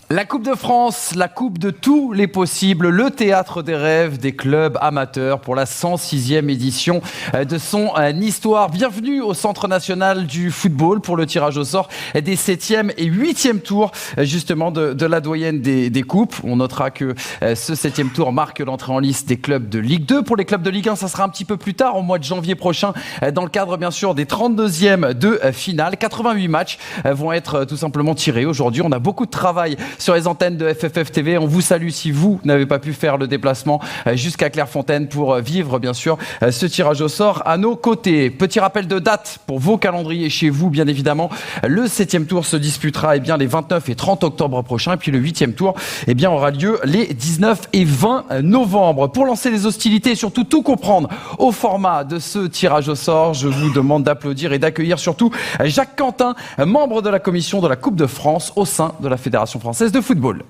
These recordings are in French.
La Coupe de France, la coupe de tous les possibles, le théâtre des rêves des clubs amateurs pour la 106e édition de son histoire. Bienvenue au Centre national du football pour le tirage au sort des 7e et 8e tours justement de la doyenne des coupes. On notera que ce 7e tour marque l'entrée en liste des clubs de Ligue 2. Pour les clubs de Ligue 1, ça sera un petit peu plus tard, au mois de janvier prochain, dans le cadre bien sûr des 32e de finale. 88 matchs vont être tout simplement tirés aujourd'hui. On a beaucoup de travail sur les antennes de FFF TV. On vous salue si vous n'avez pas pu faire le déplacement jusqu'à Clairefontaine pour vivre bien sûr ce tirage au sort à nos côtés. Petit rappel de date pour vos calendriers chez vous bien évidemment. Le 7e tour se disputera les 29 et 30 octobre prochains et puis le 8e tour aura lieu les 19 et 20 novembre. Pour lancer les hostilités et surtout tout comprendre au format de ce tirage au sort, je vous demande d'applaudir et d'accueillir surtout Jacques Quentin, membre de la commission de la Coupe de France au sein de la Fédération française de football.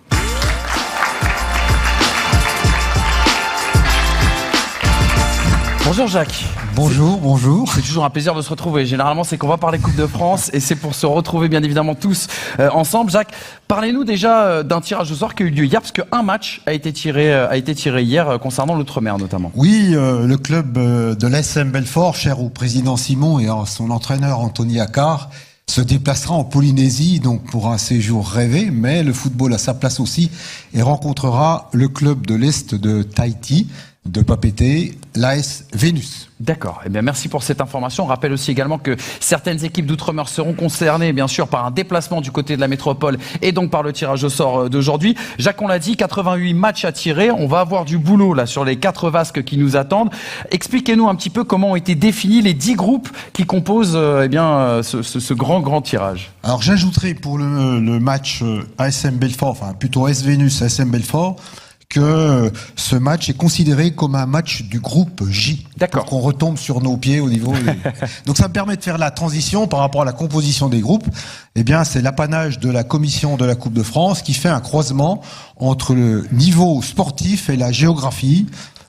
Bonjour Jacques. Bonjour. C'est toujours un plaisir de se retrouver. Généralement, c'est qu'on va parler Coupe de France et c'est pour se retrouver bien évidemment tous ensemble. Jacques, parlez-nous déjà d'un tirage au sort qui a eu lieu hier, parce qu'un match a été tiré hier concernant l'Outre-mer notamment. Oui, le club de l'ASM Belfort, cher au président Simon et à son entraîneur Anthony Accard, se déplacera en Polynésie donc pour un séjour rêvé, mais le football a sa place aussi et rencontrera le club de l'Est de Tahiti, de Papeete, l'AS Vénus. D'accord. Eh bien, merci pour cette information. On rappelle aussi également que certaines équipes d'outre-mer seront concernées, bien sûr, par un déplacement du côté de la métropole et donc par le tirage au sort d'aujourd'hui. Jacques, on l'a dit, 88 matchs à tirer. On va avoir du boulot là sur les 4 vasques qui nous attendent. Expliquez-nous un petit peu comment ont été définis les 10 groupes qui composent ce grand tirage. Alors, j'ajouterai pour le match ASM Belfort, enfin plutôt AS Vénus, ASM Belfort, que ce match est considéré comme un match du groupe J. D'accord. Pour qu'on retombe sur nos pieds au niveau... Donc ça me permet de faire la transition par rapport à la composition des groupes. Eh bien, c'est l'apanage de la commission de la Coupe de France qui fait un croisement entre le niveau sportif et la géographie.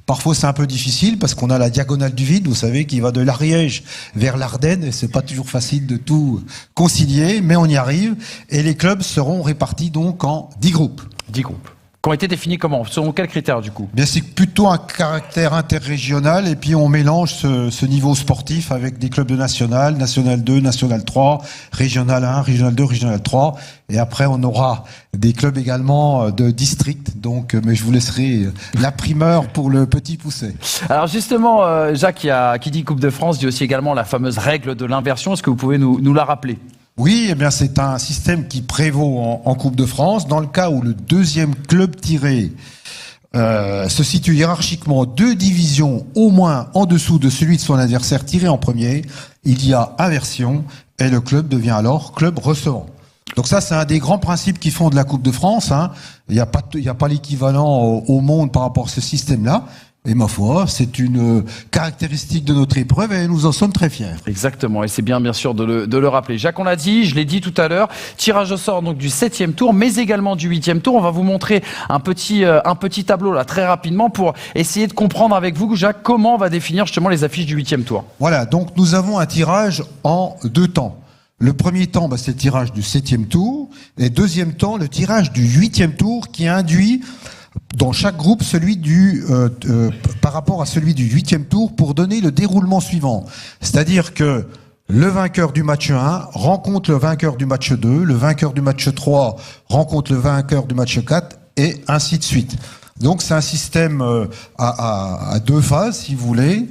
Parfois, c'est un peu difficile parce qu'on a la diagonale du vide, vous savez, qui va de l'Ariège vers l'Ardenne et c'est pas toujours facile de tout concilier, mais on y arrive. Et les clubs seront répartis donc en 10 groupes. 10 groupes. Qui ont été définis comment? Selon quels critères du coup? Bien, c'est plutôt un caractère interrégional et puis on mélange ce niveau sportif avec des clubs de national, national 2, national 3, régional 1, régional 2, régional 3 et après on aura des clubs également de district, donc mais je vous laisserai la primeur pour le petit poussé. Alors justement, Jacques, qui dit Coupe de France dit aussi également la fameuse règle de l'inversion. Est-ce que vous pouvez nous la rappeler? Oui, eh bien c'est un système qui prévaut en Coupe de France. Dans le cas où le deuxième club tiré se situe hiérarchiquement 2 divisions au moins en dessous de celui de son adversaire tiré en premier, il y a inversion et le club devient alors club recevant. Donc ça, c'est un des grands principes qui font de la Coupe de France. Hein. Il n'y a pas l'équivalent au monde par rapport à ce système-là. Et ma foi, c'est une caractéristique de notre épreuve et nous en sommes très fiers. Exactement, et c'est bien sûr de le rappeler. Jacques, on l'a dit, je l'ai dit tout à l'heure, tirage au sort donc du 7e tour, mais également du 8e tour. On va vous montrer un petit tableau là très rapidement pour essayer de comprendre avec vous, Jacques, comment on va définir justement les affiches du 8e tour. Voilà, donc nous avons un tirage en 2 temps. Le premier temps, c'est le tirage du 7e tour, et deuxième temps, le tirage du 8e tour qui induit dans chaque groupe celui par rapport à celui du 8e tour pour donner le déroulement suivant. C'est-à-dire que le vainqueur du match 1 rencontre le vainqueur du match 2, le vainqueur du match 3 rencontre le vainqueur du match 4 et ainsi de suite. Donc c'est un système à 2 phases si vous voulez.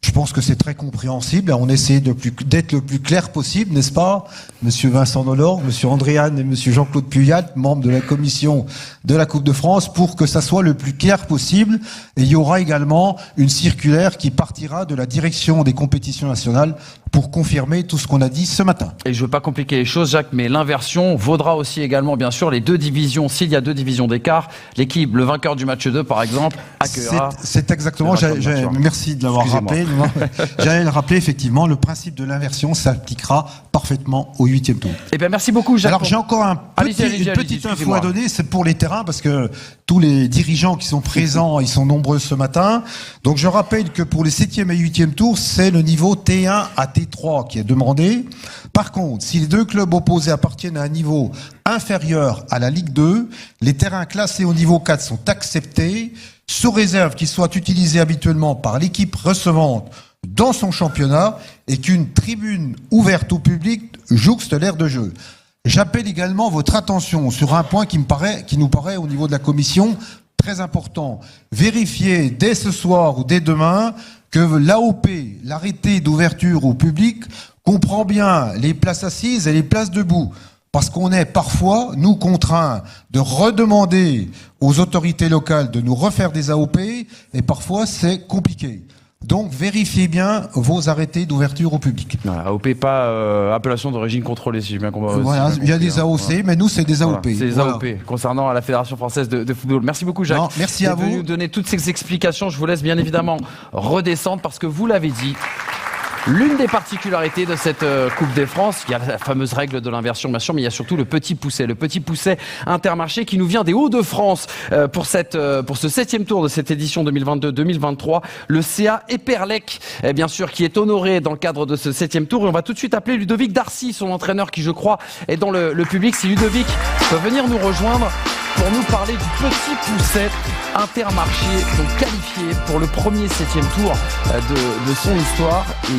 Je pense que c'est très compréhensible. On essaie d'être le plus clair possible, n'est-ce pas, Monsieur Vincent Nolor, Monsieur Andréane et Monsieur Jean-Claude Puyat, membres de la commission de la Coupe de France, pour que ça soit le plus clair possible. Et il y aura également une circulaire qui partira de la direction des compétitions nationales pour confirmer tout ce qu'on a dit ce matin. Et je veux pas compliquer les choses, Jacques, mais l'inversion vaudra aussi également, bien sûr, les 2 divisions. S'il y a 2 divisions d'écart, l'équipe, le vainqueur du match 2, par exemple, accueillera... C'est exactement, merci de l'avoir rappelé. J'allais le rappeler, effectivement, le principe de l'inversion s'appliquera parfaitement au 8e tour. Eh bien, merci beaucoup, Jacques. Alors, j'ai encore une petite info à donner, c'est pour les terrains, parce que tous les dirigeants qui sont présents, ils sont nombreux ce matin. Donc, je rappelle que pour les 7e et 8e tours, c'est le niveau T1 à T3 qui est demandé. Par contre, si les 2 clubs opposés appartiennent à un niveau inférieurs à la Ligue 2, les terrains classés au niveau 4 sont acceptés, sous réserve qu'ils soient utilisés habituellement par l'équipe recevante dans son championnat et qu'une tribune ouverte au public jouxte l'aire de jeu. J'appelle également votre attention sur un point qui nous paraît au niveau de la commission très important. Vérifiez dès ce soir ou dès demain que l'AOP, l'arrêté d'ouverture au public, comprend bien les places assises et les places debout. Parce qu'on est parfois, nous, contraints de redemander aux autorités locales de nous refaire des AOP, et parfois c'est compliqué. Donc vérifiez bien vos arrêtés d'ouverture au public. Voilà, AOP, pas appellation d'origine contrôlée, si j'ai bien compris. Voilà, il y a des AOC, voilà. Mais nous c'est des AOP. Voilà, c'est des AOP concernant la Fédération française de football. Merci beaucoup Jacques. Non, merci à vous. De nous donner toutes ces explications. Je vous laisse bien évidemment redescendre parce que vous l'avez dit. L'une des particularités de cette Coupe des France, il y a la fameuse règle de l'inversion bien sûr, mais il y a surtout le petit pousset Intermarché qui nous vient des Hauts-de-France pour ce 7e tour de cette édition 2022-2023. Le CA Eperlec, bien sûr, qui est honoré dans le cadre de ce 7e tour. Et on va tout de suite appeler Ludovic Darcy, son entraîneur qui, je crois, est dans le public. Si Ludovic peut venir nous rejoindre pour nous parler du petit pousset Intermarché, donc qualifié pour le premier 7e tour de son histoire. Et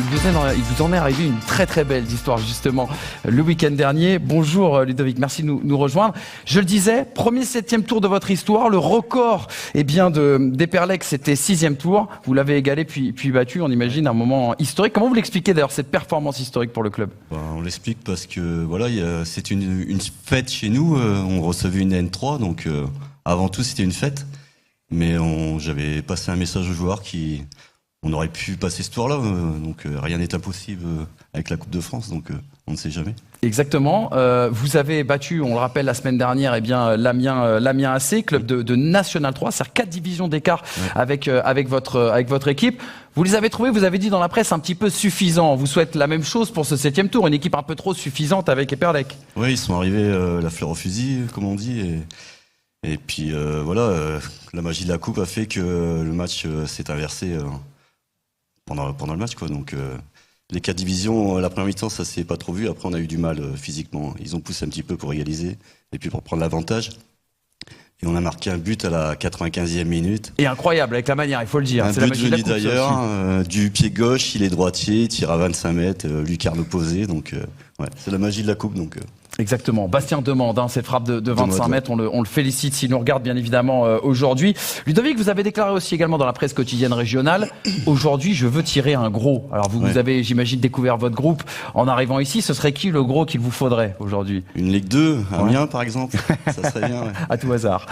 il vous en est arrivé une très très belle histoire justement le week-end dernier. Bonjour Ludovic, merci de nous rejoindre. Je le disais, premier 7e tour de votre histoire, le record d'Eperlec c'était 6e tour. Vous l'avez égalé puis battu, on imagine un moment historique. Comment vous l'expliquez d'ailleurs cette performance historique pour le club? On l'explique parce que voilà, c'est une fête chez nous. On recevait une N3, donc avant tout c'était une fête. Mais j'avais passé un message aux joueurs on aurait pu passer ce tour-là, donc rien n'est impossible avec la Coupe de France, donc on ne sait jamais. Exactement. Vous avez battu, on le rappelle, la semaine dernière, l'Amiens AC, club de National 3, c'est-à-dire 4 divisions d'écart avec votre équipe. Vous les avez trouvés, vous avez dit dans la presse, un petit peu suffisants. On vous souhaite la même chose pour ce 7e tour, une équipe un peu trop suffisante avec Eperlec. Oui, ils sont arrivés la fleur au fusil, comme on dit, et puis voilà, la magie de la Coupe a fait que le match s'est inversé pendant le match, quoi. Donc les 4 divisions, la première mi-temps, ça s'est pas trop vu. Après, on a eu du mal physiquement. Ils ont poussé un petit peu pour égaliser et puis pour prendre l'avantage. Et on a marqué un but à la 95e minute. Et incroyable, avec la manière, il faut le dire. Un but venu d'ailleurs, du pied gauche, il est droitier, il tire à 25 mètres, lucarne opposée. Donc c'est la magie de la Coupe. Donc exactement. Bastien Demande, cette frappe de 25 mètres, on le félicite s'il nous regarde bien évidemment aujourd'hui. Ludovic, vous avez déclaré aussi également dans la presse quotidienne régionale, aujourd'hui je veux tirer un gros. Alors vous avez, j'imagine, découvert votre groupe en arrivant ici. Ce serait qui le gros qu'il vous faudrait aujourd'hui? Une Ligue 2, Amiens par exemple, ça serait bien. À tout hasard.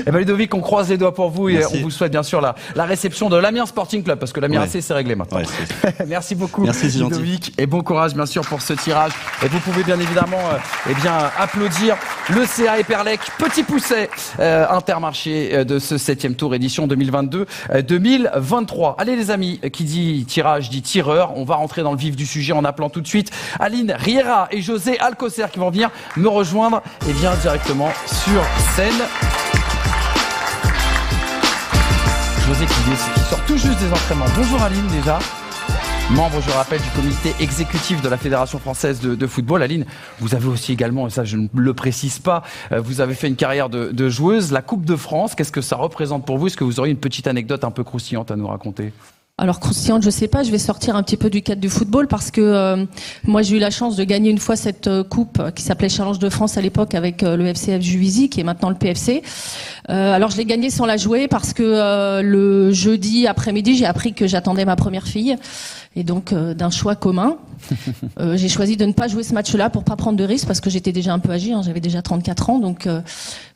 Eh ben Ludovic, on croise les doigts pour vous. Merci. Et on vous souhaite bien sûr la réception de l'Amiens Sporting Club, parce que l'Amiens AC c'est réglé maintenant. Merci beaucoup. Merci, Ludovic, et bon courage bien sûr pour ce tirage. Et vous pouvez bien évidemment applaudir le CA Eperlec, petit pousset Intermarché de ce 7e tour édition 2022-2023. Allez les amis, qui dit tirage dit tireur. On va rentrer dans le vif du sujet en appelant tout de suite Aline Riera et José Alcocer qui vont venir me rejoindre directement sur scène. José qui sort tout juste des entraînements. Bonjour Aline déjà. Membre, je rappelle, du comité exécutif de la Fédération française de football. Aline, vous avez aussi également, et ça je ne le précise pas, vous avez fait une carrière de joueuse. La Coupe de France, qu'est-ce que ça représente pour vous? Est-ce que vous auriez une petite anecdote un peu croustillante à nous raconter? Alors croustillante, je sais pas, je vais sortir un petit peu du cadre du football parce que moi j'ai eu la chance de gagner une fois cette coupe qui s'appelait Challenge de France à l'époque avec le FCF Juvisy qui est maintenant le PFC. Alors je l'ai gagnée sans la jouer parce que le jeudi après-midi j'ai appris que j'attendais ma première fille et donc d'un choix commun j'ai choisi de ne pas jouer ce match-là pour pas prendre de risques parce que j'étais déjà un peu âgée, j'avais déjà 34 ans donc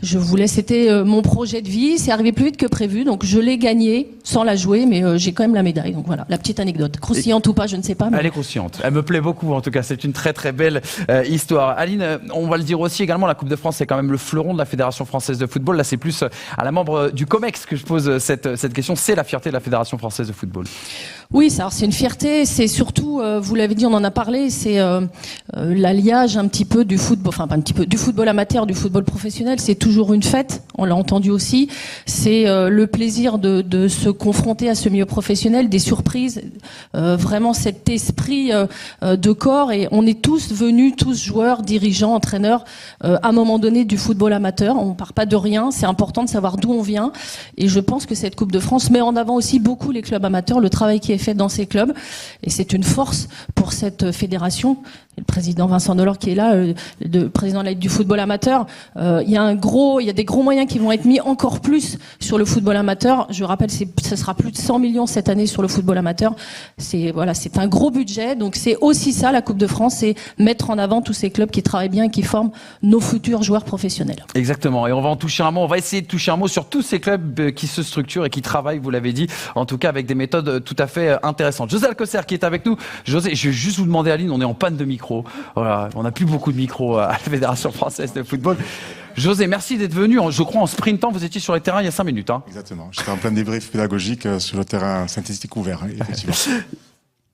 je voulais, c'était mon projet de vie, c'est arrivé plus vite que prévu donc je l'ai gagnée sans la jouer mais j'ai quand même la médaille. Donc voilà, la petite anecdote. Croustillante ou pas, je ne sais pas. Mais... Elle est croustillante. Elle me plaît beaucoup, en tout cas. C'est une très très belle histoire. Aline, on va le dire aussi également, la Coupe de France, c'est quand même le fleuron de la Fédération française de football. Là, c'est plus à la membre du COMEX que je pose cette question. C'est la fierté de la Fédération française de football. Oui, c'est une fierté Français, c'est surtout, vous l'avez dit, on en a parlé, c'est l'alliage un petit peu du football, enfin pas un petit peu, du football amateur, du football professionnel. C'est toujours une fête, on l'a entendu aussi. C'est le plaisir de se confronter à ce milieu professionnel, des surprises, vraiment cet esprit de corps. Et on est tous venus, tous joueurs, dirigeants, entraîneurs, à un moment donné du football amateur. On part pas de rien. C'est important de savoir d'où on vient. Et je pense que cette Coupe de France met en avant aussi beaucoup les clubs amateurs, le travail qui est fait dans ces clubs. Et c'est une force pour cette fédération. Le président Vincent Delors qui est là, le président de la Ligue du football amateur. Il y a des gros moyens qui vont être mis encore plus sur le football amateur. Je rappelle, ce sera plus de 100 millions cette année sur le football amateur. C'est un gros budget. Donc c'est aussi ça, la Coupe de France, c'est mettre en avant tous ces clubs qui travaillent bien et qui forment nos futurs joueurs professionnels. Exactement. Et on va en toucher un mot. On va essayer de toucher un mot sur tous ces clubs qui se structurent et qui travaillent, vous l'avez dit, en tout cas avec des méthodes tout à fait intéressantes. José Alcocer qui est avec nous. José, je vais juste vous demander, Aline, on est en panne de micro. Voilà, on n'a plus beaucoup de micros à la Fédération française de football. José, merci d'être venu. Je crois en sprintant, vous étiez sur les terrains il y a 5 minutes. Hein. Exactement. J'étais en plein débrief pédagogique sur le terrain synthétique ouvert, effectivement.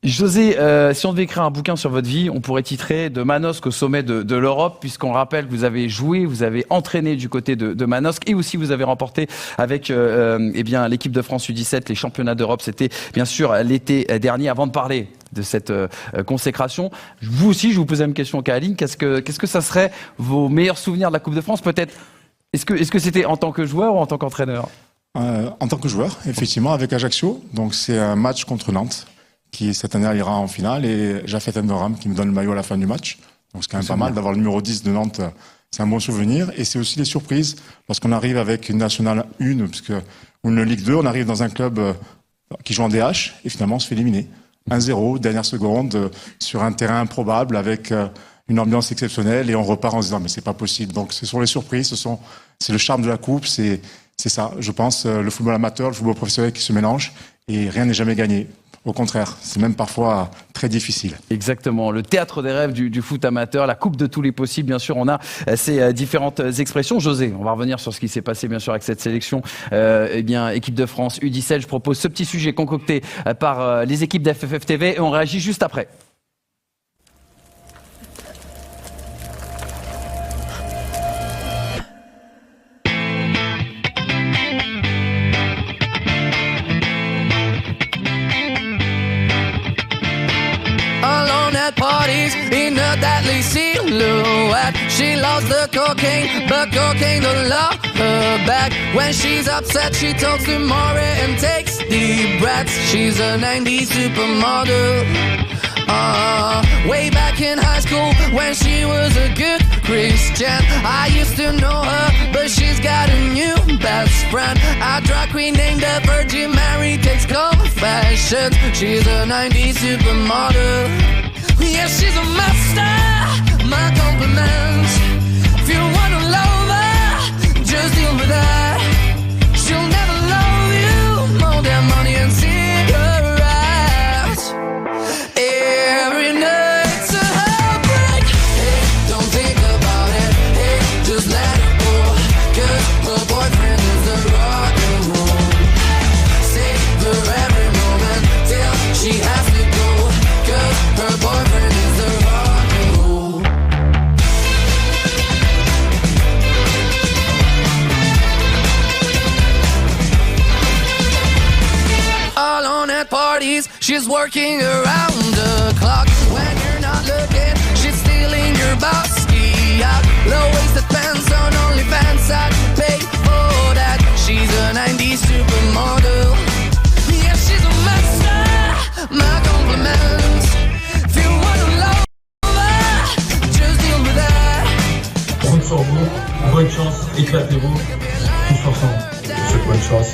José, si on devait écrire un bouquin sur votre vie, on pourrait titrer de Manosque au sommet de l'Europe, puisqu'on rappelle que vous avez joué, vous avez entraîné du côté de Manosque, et aussi vous avez remporté avec l'équipe de France U17 les championnats d'Europe. C'était bien sûr l'été dernier. Avant de parler de cette consécration, vous aussi, je vous posais une question qu'à Aline. Qu'est-ce que ça serait vos meilleurs souvenirs de la Coupe de France? Peut-être, est-ce que c'était en tant que joueur ou en tant qu'entraîneur? En tant que joueur, effectivement, avec Ajaccio. Donc c'est un match contre Nantes, qui cette année ira en finale, et Jafet Endoram qui me donne le maillot à la fin du match. Donc c'est quand même pas mal d'avoir le numéro 10 de Nantes, c'est un bon souvenir. Et c'est aussi des surprises, lorsqu'on arrive avec une nationale 1, ou une Ligue 2, on arrive dans un club qui joue en DH, et finalement on se fait éliminer. 1-0, dernière seconde, sur un terrain improbable, avec une ambiance exceptionnelle, et on repart en se disant mais c'est pas possible. Donc ce sont les surprises, c'est le charme de la Coupe, c'est ça, je pense, le football amateur, le football professionnel qui se mélangent, et rien n'est jamais gagné. Au contraire, c'est même parfois très difficile. Exactement. Le théâtre des rêves du foot amateur, la coupe de tous les possibles. Bien sûr, on a ces différentes expressions. José, on va revenir sur ce qui s'est passé, bien sûr, avec cette sélection. Équipe de France U17. Je propose ce petit sujet concocté par les équipes d'FFF TV et on réagit juste après. Parties in a deadly silhouette. She loves the cocaine, but cocaine don't love her back. When she's upset, she talks to Maury and takes deep breaths. She's a 90s supermodel. Way back in high school when she was a good Christian, I used to know her, but she's got a new best friend, a drag queen named the Virgin Mary, takes confessions. She's a 90s supermodel. Yeah, she's a master, my compliments. If you wanna love her, just deal with her. She'll never love you more than money and cigarettes. Every night's a heartbreak. Hey, don't think about it. Hey, just let it go. 'Cause her boyfriend is the rock and roll. Save her every moment till she has to go. 'Cause her boyfriend is the rock and roll. Alone at parties, she's working around the clock. When you're not looking, she's stealing your bossy out. Low-waisted pants on OnlyFans, I'd pay for that. She's a 90s supermodel. Yeah, she's a master, my compliments. If you wanna love her, just deal with her. Compte sur vous, bonne chance, éclatez-vous, tous ensemble. Je vous souhaite bonne chance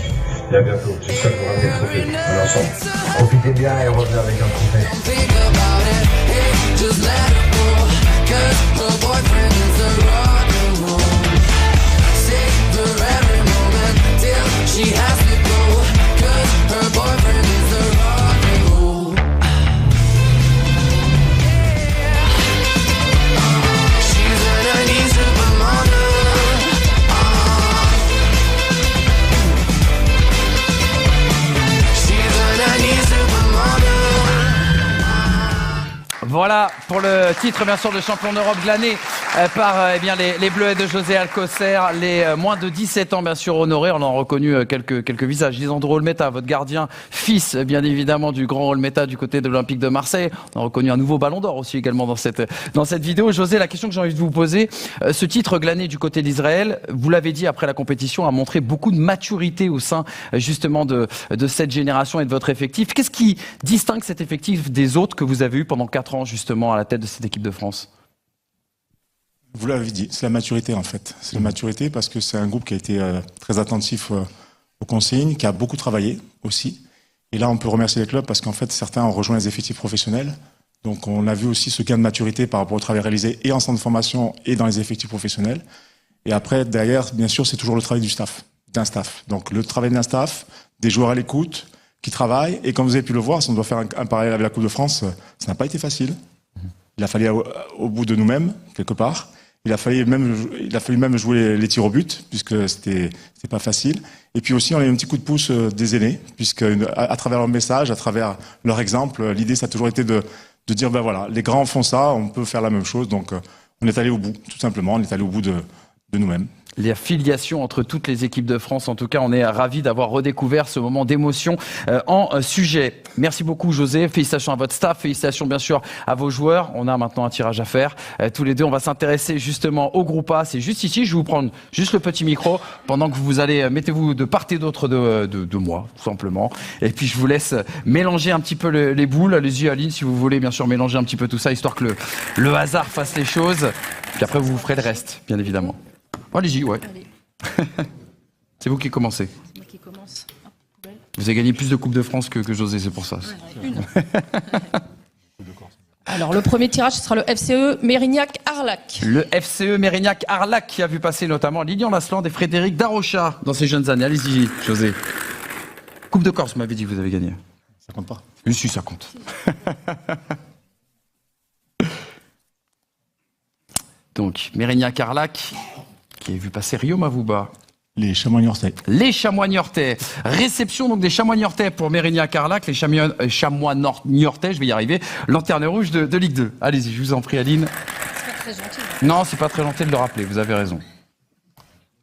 et à bientôt. J'espère que vous ramenez le trophée. Allez ensemble. Profitez bien et revenez avec un trophée. Think about it, hey, just let it go. 'Cause her boyfriend is the rock and roll. Save her every moment till she has to go. 'Cause her boyfriend is the rock and roll. She's a 90s supermodel. She's a 90s supermodel. Voilà pour le titre bien sûr de champion d'Europe glané par eh bien les Bleus de José Alcocer, les moins de 17 ans bien sûr honorés. On a reconnu quelques visages. Lisandro Olmeta, votre gardien, fils bien évidemment du grand Olmeta du côté de l'Olympique de Marseille. On a reconnu un nouveau ballon d'or aussi également dans cette vidéo. José, la question que j'ai envie de vous poser, ce titre glané du côté d'Israël, vous l'avez dit après la compétition, a montré beaucoup de maturité au sein justement de cette génération et de votre effectif. Qu'est-ce qui distingue cet effectif des autres que vous avez eu pendant 4 ans justement à la tête de cette équipe de France? Vous l'avez dit, c'est la maturité en fait. C'est la maturité parce que c'est un groupe qui a été très attentif aux consignes, qui a beaucoup travaillé aussi. Et là, on peut remercier les clubs parce qu'en fait, certains ont rejoint les effectifs professionnels. Donc, on a vu aussi ce gain de maturité par rapport au travail réalisé et en centre de formation et dans les effectifs professionnels. Et après, derrière, bien sûr, c'est toujours le travail d'un staff. Donc, le travail d'un staff, des joueurs à l'écoute, qui travaillent. Et comme vous avez pu le voir, si on doit faire un parallèle avec la Coupe de France, ça n'a pas été facile. Il a fallu au bout de nous-mêmes, quelque part. Il a fallu même jouer les tirs au but, puisque c'était pas facile. Et puis aussi, on a eu un petit coup de pouce des aînés, puisque à travers leur message, à travers leur exemple, l'idée, ça a toujours été de dire, ben voilà, les grands font ça, on peut faire la même chose. Donc, on est allé au bout, tout simplement. On est allé au bout de nous-mêmes. Les affiliations entre toutes les équipes de France. En tout cas, on est ravis d'avoir redécouvert ce moment d'émotion en sujet. Merci beaucoup, José. Félicitations à votre staff. Félicitations, bien sûr, à vos joueurs. On a maintenant un tirage à faire. Tous les deux, on va s'intéresser justement au groupe A. C'est juste ici. Je vais vous prendre juste le petit micro pendant que vous allez, mettez-vous de part et d'autre de moi, tout simplement. Et puis, je vous laisse mélanger un petit peu les boules. Allez-y, Aline, si vous voulez, bien sûr, mélanger un petit peu tout ça, histoire que le hasard fasse les choses. Puis après, vous ferez le reste, bien évidemment. Allez-y, ouais. Allez. C'est vous qui commencez. C'est moi qui commence. Vous avez gagné plus de Coupes de France que José, c'est pour ça. Une. Alors, le premier tirage, ce sera le FCE Mérignac-Arlac. Le FCE Mérignac-Arlac qui a vu passer notamment Lilian Lasland et Frédéric Darocha dans ses jeunes années. Allez-y, José. Coupe de Corse, vous m'avez dit que vous avez gagné. Ça compte pas. Oui, si, ça compte. Donc, Mérignac-Arlac, qui a vu passer Rio Mavouba. Les chamois niortais. Les chamois niortais. Réception donc des chamois niortais pour Mérignac-Arlac. Les chamois niortais, je vais y arriver. Lanterne rouge de Ligue 2. Allez-y, je vous en prie, Aline. C'est pas très gentil. Non, c'est pas très gentil de le rappeler, vous avez raison.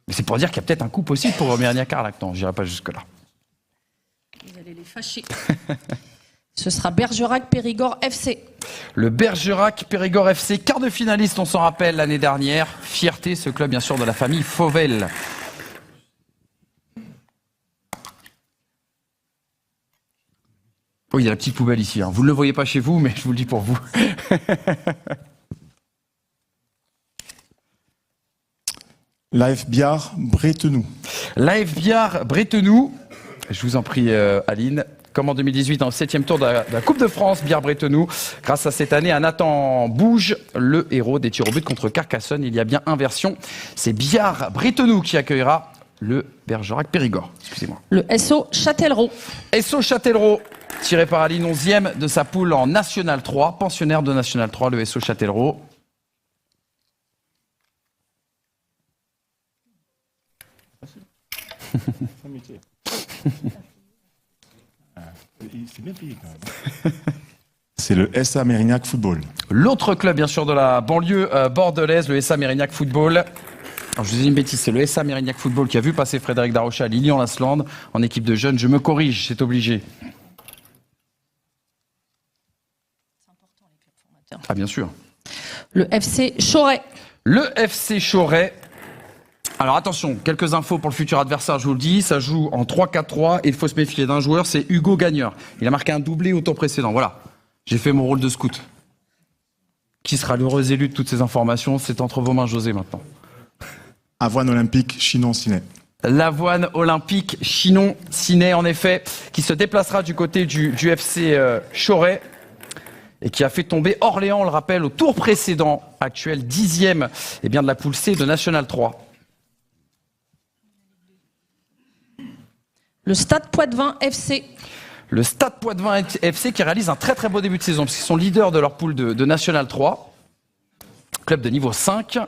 Mais c'est pour dire qu'il y a peut-être un coup possible pour Mérignac-Arlac. Non, j'irai pas jusque-là. Vous allez les fâcher. Ce sera Bergerac-Périgord FC. Le Bergerac-Périgord FC, quart de finaliste, on s'en rappelle, l'année dernière. Fierté, ce club, bien sûr, de la famille Fauvel. Oh, il y a la petite poubelle ici. Hein. Vous ne le voyez pas chez vous, mais je vous le dis pour vous. L'AF Biard Bretenoux. L'AF Biard Bretenoux. Je vous en prie, Aline. Comme en 2018, dans le 7e tour de la Coupe de France, Biard-Bretenoux. Grâce à cette année, à Nathan Bouge, le héros des tirs au but contre Carcassonne. Il y a bien inversion. C'est Biard-Bretenoux qui accueillera le Bergerac-Périgord. Excusez-moi. Le SO Châtellerault. SO Châtellerault, tiré par Aline, 11e de sa poule en National 3. Pensionnaire de National 3, le SO Châtellerault. C'est bien payé quand même. C'est le SA Mérignac Football. L'autre club, bien sûr, de la banlieue bordelaise, le SA Mérignac Football. Alors, je vous dis une bêtise, c'est le SA Mérignac Football qui a vu passer Frédéric Darocha à Lilian Lasland en équipe de jeunes. Je me corrige, c'est obligé. C'est important, les clubs formateurs. Ah, bien sûr. Le FC Choret. Le FC Choret. Alors attention, quelques infos pour le futur adversaire, je vous le dis. Ça joue en 3-4-3 et il faut se méfier d'un joueur, c'est Hugo Gagneur. Il a marqué un doublé au tour précédent. Voilà, j'ai fait mon rôle de scout. Qui sera l'heureux élu de toutes ces informations? C'est entre vos mains, José, maintenant. Avoine Olympique Chinon-Ciné. L'Avoine Olympique Chinon-Ciné, en effet, qui se déplacera du côté du FC Choret et qui a fait tomber Orléans, on le rappelle, au tour précédent, actuel 10e de la poule C de National 3. Le Stade Poitvin FC. Le Stade Poitvin FC qui réalise un très très beau début de saison, parce qu'ils sont leaders de leur poule de National 3. Club de niveau 5.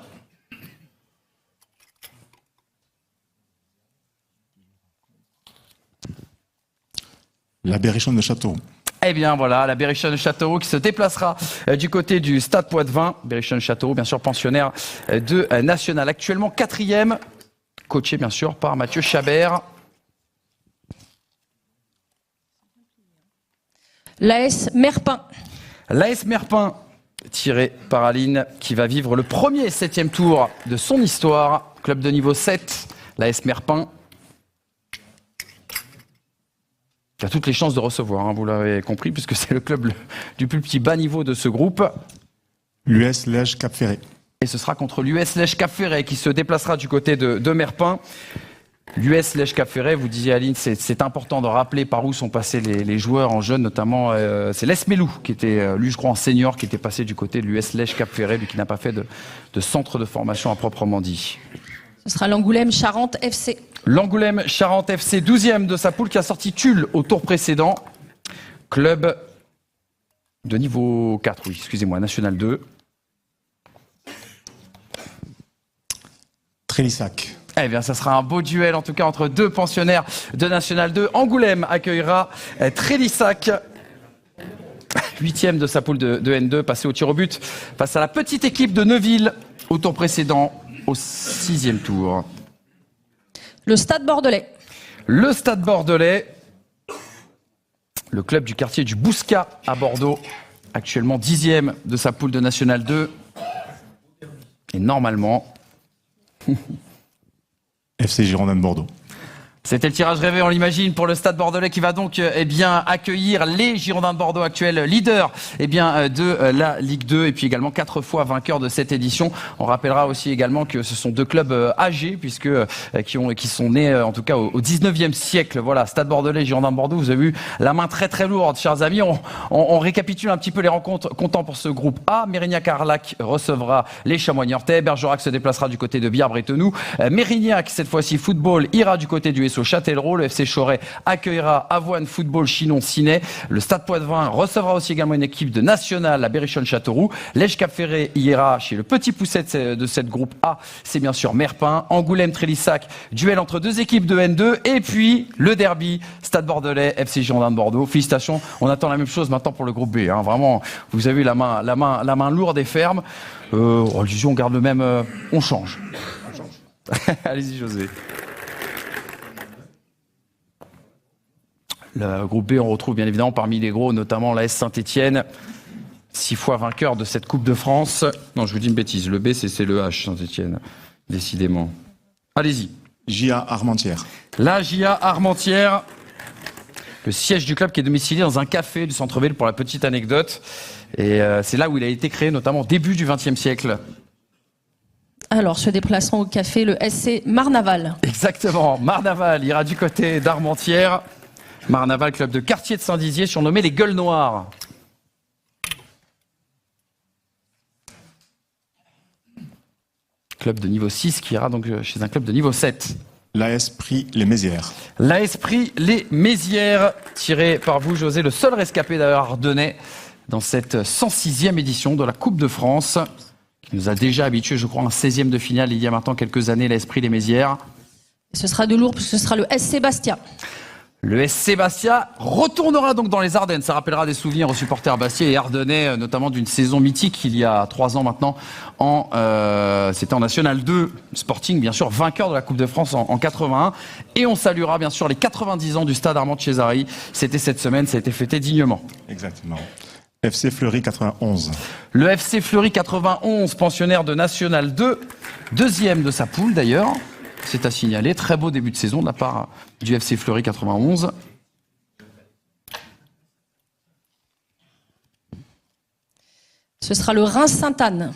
La Berrichonne de Châteauroux. Eh bien voilà, la Berrichonne-Châteauroux qui se déplacera du côté du Stade Poitvin. Berrichonne-Châteauroux, bien sûr, pensionnaire de National. Actuellement 4e, coaché bien sûr par Mathieu Chabert. L'AS Merpin. L'AS Merpin, tiré par Aline, qui va vivre le premier 7e tour de son histoire. Club de niveau 7, l'AS Merpin. Qui a toutes les chances de recevoir, hein, vous l'avez compris, puisque c'est le club du plus petit bas niveau de ce groupe. L'US Lège Cap Ferré. Et ce sera contre l'US Lège Cap Ferré qui se déplacera du côté de Merpin. L'US Lège Cap Ferré, vous disiez Aline, c'est important de rappeler par où sont passés les joueurs en jeunes, notamment c'est Les Melou, qui était, lui je crois en senior, qui était passé du côté de l'US Lège Cap Ferré, lui qui n'a pas fait de centre de formation à proprement dit. Ce sera l'Angoulême Charente FC. L'Angoulême Charente FC, 12e de sa poule, qui a sorti Tulle au tour précédent. Club de niveau 4, oui, excusez-moi, National 2. Trélissac. Eh bien, ça sera un beau duel, en tout cas, entre deux pensionnaires de National 2. Angoulême accueillera Trélissac, 8e de sa poule de N2, passé au tir au but face à la petite équipe de Neuville au tour précédent, au 6e tour. Le Stade Bordelais. Le Stade Bordelais, le club du quartier du Bouscat à Bordeaux, actuellement 10e de sa poule de National 2. Et normalement... FC Girondins de Bordeaux. C'était le tirage rêvé, on l'imagine, pour le Stade Bordelais qui va donc accueillir les Girondins de Bordeaux, actuels leaders de la Ligue 2 et puis également 4 fois vainqueurs de cette édition. On rappellera aussi également que ce sont deux clubs âgés puisque qui sont nés en tout cas au 19e siècle. Voilà, Stade Bordelais, Girondins de Bordeaux, vous avez vu la main très très lourde, chers amis. On récapitule un petit peu les rencontres comptant pour ce groupe A. Mérignac-Arlac recevra les Chamois-Niortais. Bergerac se déplacera du côté de Biard-Bretenoux. Mérignac, cette fois-ci football, ira du côté du SO Châtellerault. Le FC Choret accueillera Avoine Football Chinon-Cinet. Le Stade Poitvin recevra aussi également une équipe de National, la Berrichonne-Châteauroux. Lège Cap Ferré ira chez le petit pousset de cette groupe A, c'est bien sûr Merpin. Angoulême-Trélissac, duel entre deux équipes de N2. Et puis le derby, Stade Bordelais, FC Girondins de Bordeaux. Félicitations, on attend la même chose maintenant pour le groupe B. Hein. Vraiment, vous avez la main lourde et ferme. On garde le même, on change. Allez-y José. Le groupe B, on retrouve bien évidemment parmi les gros, notamment l'AS Saint-Etienne, 6 fois vainqueur de cette Coupe de France. Non, je vous dis une bêtise, le B, c'est le H, Saint-Etienne, décidément. Allez-y. JA Armentières. La JA Armentières, le siège du club qui est domicilié dans un café du centre-ville pour la petite anecdote. Et c'est là où il a été créé, notamment au début du XXe siècle. Alors, se déplaçant au café, le SC Marnaval. Exactement, Marnaval ira du côté d'Armentières. Marnaval, club de quartier de Saint-Dizier, surnommé les Gueules Noires. Club de niveau 6 qui ira donc chez un club de niveau 7. L'AS Prix Les Mézières. L'AS Prix Les Mézières, tiré par vous, José, le seul rescapé d'ailleurs ardennais dans cette 106e édition de la Coupe de France, qui nous a déjà habitués, je crois, à un 16e de finale il y a maintenant quelques années, l'AS Prix Les Mézières. Ce sera de lourd, puisque ce sera le SC Bastia. Le SC Bastia retournera donc dans les Ardennes. Ça rappellera des souvenirs aux supporters bastiais et ardennais, notamment d'une saison mythique il y a 3 ans maintenant. C'était en National 2, Sporting, bien sûr, vainqueur de la Coupe de France en 81. Et on saluera bien sûr les 90 ans du stade Armand de Cesari. C'était cette semaine, ça a été fêté dignement. Exactement. FC Fleury 91. Le FC Fleury 91, pensionnaire de National 2, 2e de sa poule d'ailleurs. C'est à signaler, très beau début de saison de la part du FC Fleury 91. Ce sera le Reims-Sainte-Anne.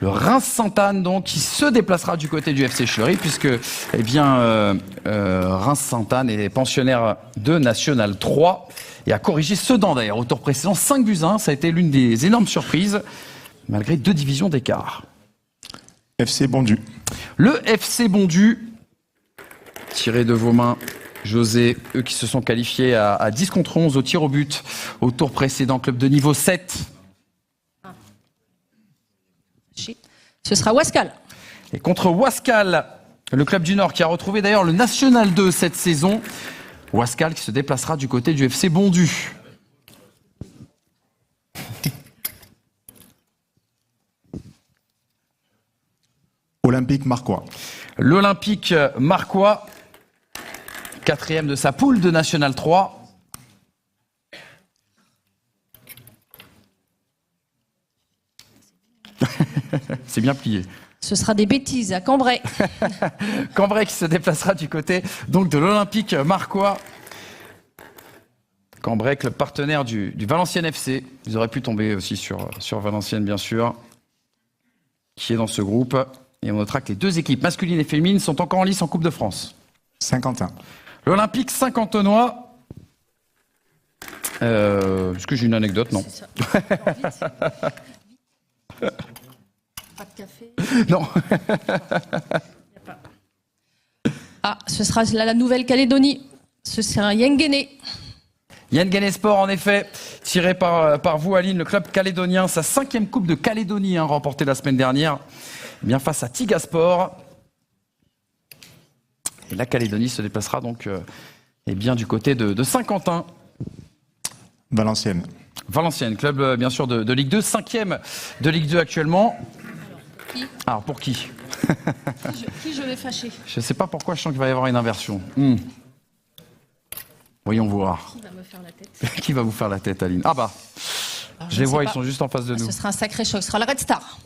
Le Reims-Sainte-Anne, donc, qui se déplacera du côté du FC Fleury, puisque, eh bien, Reims-Sainte-Anne est pensionnaire de National 3 et a corrigé Sedan d'ailleurs au tour précédent, 5-1. Ça a été l'une des énormes surprises, malgré 2 divisions d'écart. FC Bondu. Le FC Bondu, tiré de vos mains, José, eux qui se sont qualifiés à 10 contre 11 au tir au but au tour précédent, club de niveau 7. Ce sera Wascal. Et contre Wascal, le club du Nord qui a retrouvé d'ailleurs le National 2 cette saison. Wascal qui se déplacera du côté du FC Bondu. Olympique Marcois. L'Olympique Marcois, 4e de sa poule de National 3. C'est bien plié. Ce sera des bêtises à Cambrai. Cambrai qui se déplacera du côté donc de l'Olympique Marcois. Cambrai, club partenaire du Valenciennes FC. Ils auraient pu tomber aussi sur Valenciennes, bien sûr, qui est dans ce groupe. Et on notera que les deux équipes, masculines et féminines, sont encore en lice en Coupe de France. Saint-Quentin. L'Olympique Saint-Quentenois. Est-ce que j'ai une anecdote? Non. Pas de café. Non. Ah, ce sera la Nouvelle-Calédonie. Ce sera Yenguéné. Yenguéné Sport, en effet, tiré par vous, Aline, le club calédonien, sa 5e Coupe de Calédonie, remportée la semaine dernière, bien face à Tigasport. Et la Calédonie se déplacera donc bien du côté de Saint-Quentin. Valenciennes. Valenciennes, club bien sûr de Ligue 2, 5e de Ligue 2 actuellement. Alors pour qui? Qui je vais fâcher? Je ne sais pas pourquoi, je sens qu'il va y avoir une inversion. Voyons voir. Qui va me faire la tête? Qui va vous faire la tête, Aline? Ah bah, Alors, je les vois, sais ils pas. sont juste en face de nous. Ce sera un sacré choc. Ce sera le Red Star.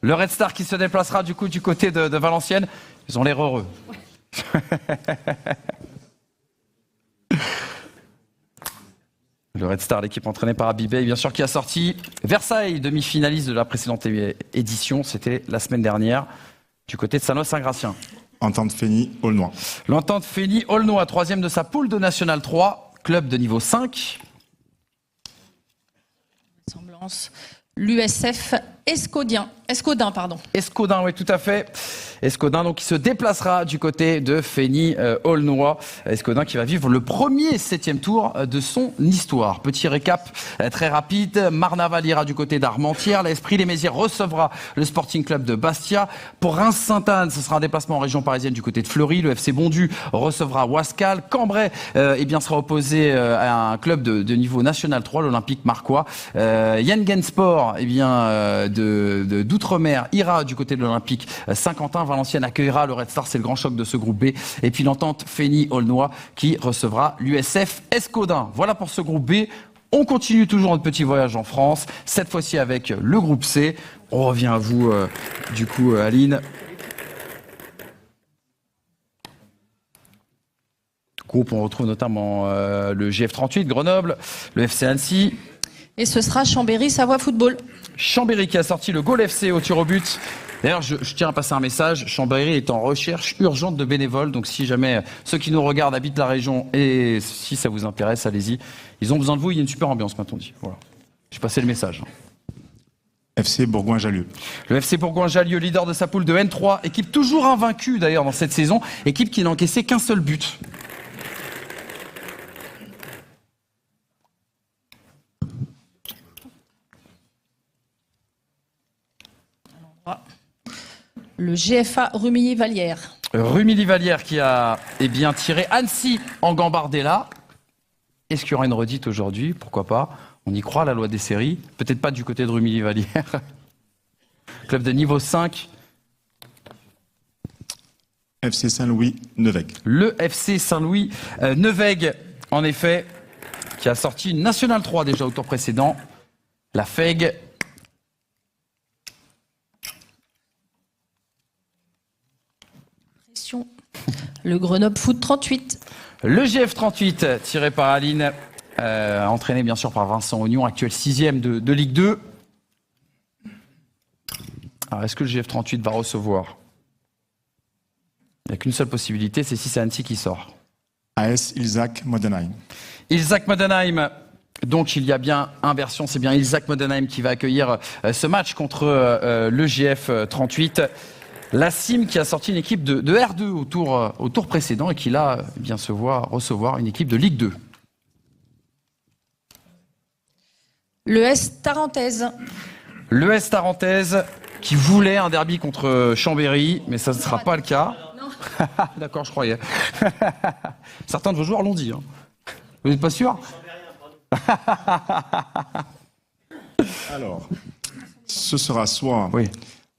Le Red Star qui se déplacera du coup du côté de Valenciennes. Ils ont l'air heureux. Le Red Star, l'équipe entraînée par Abibé, bien sûr, qui a sorti Versailles, demi-finaliste de la précédente édition. C'était la semaine dernière, du côté de Sanois-Saint-Gratien. Entente Fény, Aulnois. L'Entente Fény, Aulnois, 3e de sa poule de National 3, club de niveau 5. Semblance. L'USF Escodin, pardon. Escodin, oui, tout à fait. Escodin, donc, qui se déplacera du côté de Fény-Aulnois. Escodin qui va vivre le premier 7e tour de son histoire. Petit récap très rapide. Marnaval ira du côté d'Armentières. L'Esprit les Mézières recevra le Sporting Club de Bastia. Pour Reims-Sainte-Anne, ce sera un déplacement en région parisienne du côté de Fleury. Le FC Bondu recevra Wascal. Cambrai, sera opposé à un club de niveau national 3, l'Olympique Marcois. Yenguéné Sport, d'Outre-mer ira du côté de l'Olympique Saint-Quentin. Valenciennes accueillera le Red Star, c'est le grand choc de ce groupe B. Et puis l'Entente Fény-Aulnois qui recevra l'USF Escodin. Voilà pour ce groupe B. On continue toujours notre petit voyage en France, cette fois-ci avec le groupe C. On revient à vous, du coup, Aline. Groupe, on retrouve notamment le GF38 Grenoble, le FC Annecy. Et ce sera Chambéry-Savoie Football. Chambéry qui a sorti le Goal FC au tir au but. D'ailleurs, je tiens à passer un message. Chambéry est en recherche urgente de bénévoles. Donc, si jamais ceux qui nous regardent habitent la région et si ça vous intéresse, allez-y. Ils ont besoin de vous. Il y a une super ambiance, m'a-t-on dit. Voilà. J'ai passé le message. FC Bourgoin-Jallieu. Le FC Bourgoin-Jallieu, leader de sa poule de N3. Équipe toujours invaincue, d'ailleurs, dans cette saison. Équipe qui n'a encaissé qu'un seul but. Le GFA Rumilly-Vallière. Rumilly-Vallière qui a tiré Annecy en Gambardella. Est-ce qu'il y aura une redite aujourd'hui? Pourquoi pas? On y croit, la loi des séries. Peut-être pas du côté de Rumilly-Vallière. Club de niveau 5. FC Saint-Louis, Nevègue. Le FC Saint-Louis, Nevègue, en effet, qui a sorti une National 3 déjà au tour précédent. La FEG. Le Grenoble Foot 38. Le GF38, tiré par Aline, entraîné bien sûr par Vincent Ognon, actuel 6e de Ligue 2. Alors, est-ce que le GF38 va recevoir? Il n'y a qu'une seule possibilité, c'est si c'est Annecy qui sort. AS Ilzach Modenheim. Ilzach Modenheim. Donc il y a bien inversion, c'est bien Ilzach Modenheim qui va accueillir ce match contre le GF38. La CIM qui a sorti une équipe de R2 au tour précédent et qui là se voit recevoir une équipe de Ligue 2. L'ES Tarentaise. L'ES Tarentaise qui voulait un derby contre Chambéry, mais ça ne sera pas le cas. D'accord, je croyais. Certains de vos joueurs l'ont dit. Vous n'êtes pas sûr? Alors, ce sera soit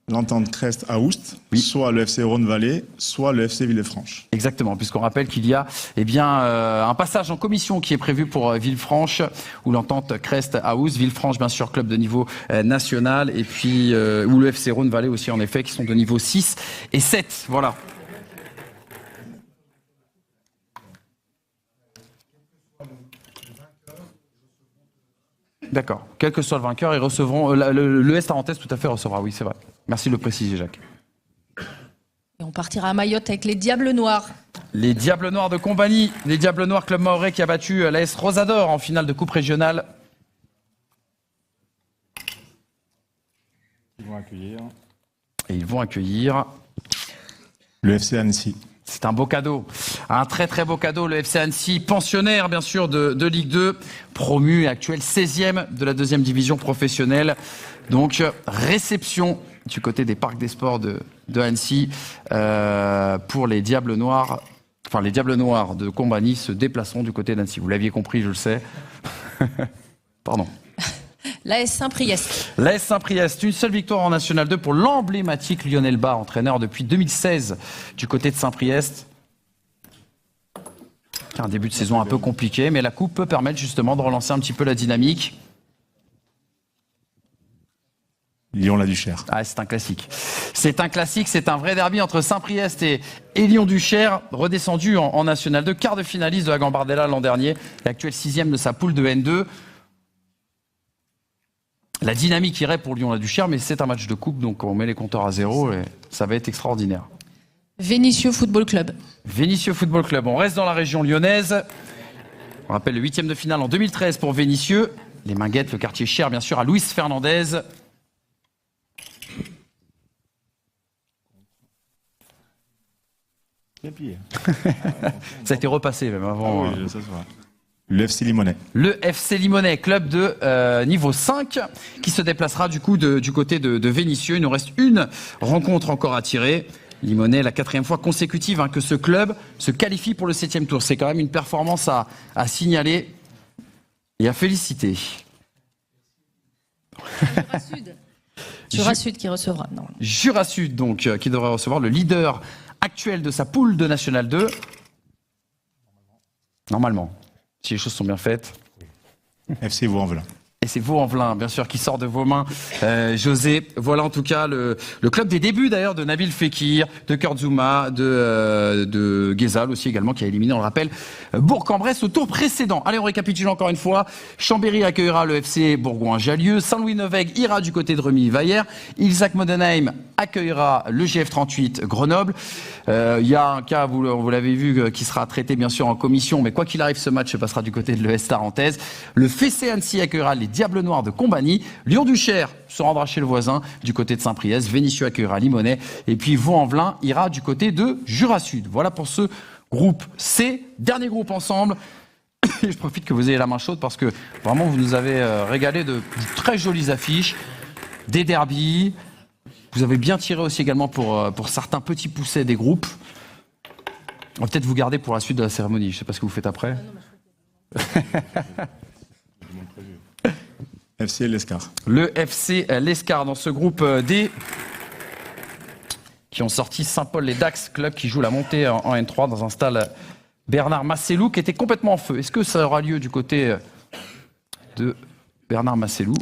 l'entente Crest à Oust, Oui. soit le FC Rhône-Vallée, soit le FC Villefranche. Exactement, puisqu'on rappelle qu'il y a un passage en commission qui est prévu pour Villefranche, où l'entente Crest House, Villefranche bien sûr club de niveau national, et puis ou le FC Rhône-Vallée aussi en effet, qui sont de niveau 6 et 7. Voilà. D'accord. Quel que soit le vainqueur, ils recevront. Le S Tarentaise, tout à fait, recevra. Oui, c'est vrai. Merci de le préciser, Jacques. Et on partira à Mayotte avec les Diables Noirs. Les Diables Noirs de Combani, les Diables Noirs Club Mahorais qui a battu l'AS Rosador en finale de Coupe régionale. Ils vont accueillir Et ils vont accueillir. le FC Annecy. C'est un beau cadeau, un très très beau cadeau. Le FC Annecy, pensionnaire bien sûr de Ligue 2, promu et actuel 16e de la 2e division professionnelle. Donc réception du côté des parcs des sports de Annecy pour les Diables Noirs. Enfin, les Diables Noirs de Combani se déplaceront du côté d'Annecy. Vous l'aviez compris, je le sais. Pardon. L'AS Saint-Priest. L'AS Saint-Priest, une seule victoire en National 2 pour l'emblématique Lionel Bas, entraîneur depuis 2016 du côté de Saint-Priest. Un début de saison un peu compliqué, mais la coupe peut permettre justement de relancer un petit peu la dynamique. Lyon-la-Duchère. Ah, c'est un classique. C'est un classique, c'est un vrai derby entre Saint-Priest et Lyon-Duchère, redescendu en National 2, quart de finaliste de la Gambardella l'an dernier, l'actuel 6e de sa poule de N2. La dynamique irait pour Lyon-la-Duchère, mais c'est un match de coupe, donc on met les compteurs à zéro et ça va être extraordinaire. Vénissieux Football Club. Vénissieux Football Club, on reste dans la région lyonnaise. On rappelle le 8e de finale en 2013 pour Vénissieux. Les Minguettes, le quartier cher bien sûr à Luis Fernandez. Ça a été repassé même avant. Ah oui, ça se voit. Le FC Limonais. Le FC Limonais, club de niveau 5, qui se déplacera du coup du côté de Vénissieux. Il nous reste une rencontre encore à tirer. Limonais, la 4e fois consécutive que ce club se qualifie pour le 7e tour. C'est quand même une performance à signaler et à féliciter. Jura Sud. Jura Sud qui recevra. Non. Jura Sud, donc, qui devrait recevoir le leader actuel de sa poule de National 2. Normalement, si les choses sont bien faites. FC Vaux-en-Velin. Et c'est Vaux-en-Velin, bien sûr, qui sort de vos mains, José. Voilà en tout cas le club des débuts d'ailleurs de Nabil Fekir, de Kurtzuma, de Ghezal aussi également, qui a éliminé, on le rappelle, Bourg-en-Bresse au tour précédent. Allez, on récapitule encore une fois. Chambéry accueillera le FC Bourgoin-Jallieu. Saint-Louis-Nevègue ira du côté de Remy-Vaillère. Ilzac-Modenheim accueillera le GF38 Grenoble. Il y a un cas, vous l'avez vu, qui sera traité bien sûr en commission, mais quoi qu'il arrive, ce match se passera du côté de l'ES Tarentaise. Le FC Annecy accueillera les Diables Noirs de Combani. Lyon-Duchère se rendra chez le voisin du côté de Saint-Priest. Vénissieux accueillera Limonais. Et puis Vaux-en-Velin ira du côté de Jura Sud. Voilà pour ce groupe C. Dernier groupe ensemble. Et je profite que vous ayez la main chaude parce que vraiment vous nous avez régalé de très jolies affiches, des derbies. Vous avez bien tiré aussi également pour certains petits poussets des groupes. On va peut-être vous garder pour la suite de la cérémonie. Je ne sais pas ce que vous faites après. FC L'Escar. Le FC L'Escar dans ce groupe D qui ont sorti Saint-Paul-les-Dax, club qui joue la montée en N3 dans un stade Bernard Masselou qui était complètement en feu. Est-ce que ça aura lieu du côté de Bernard Masselou?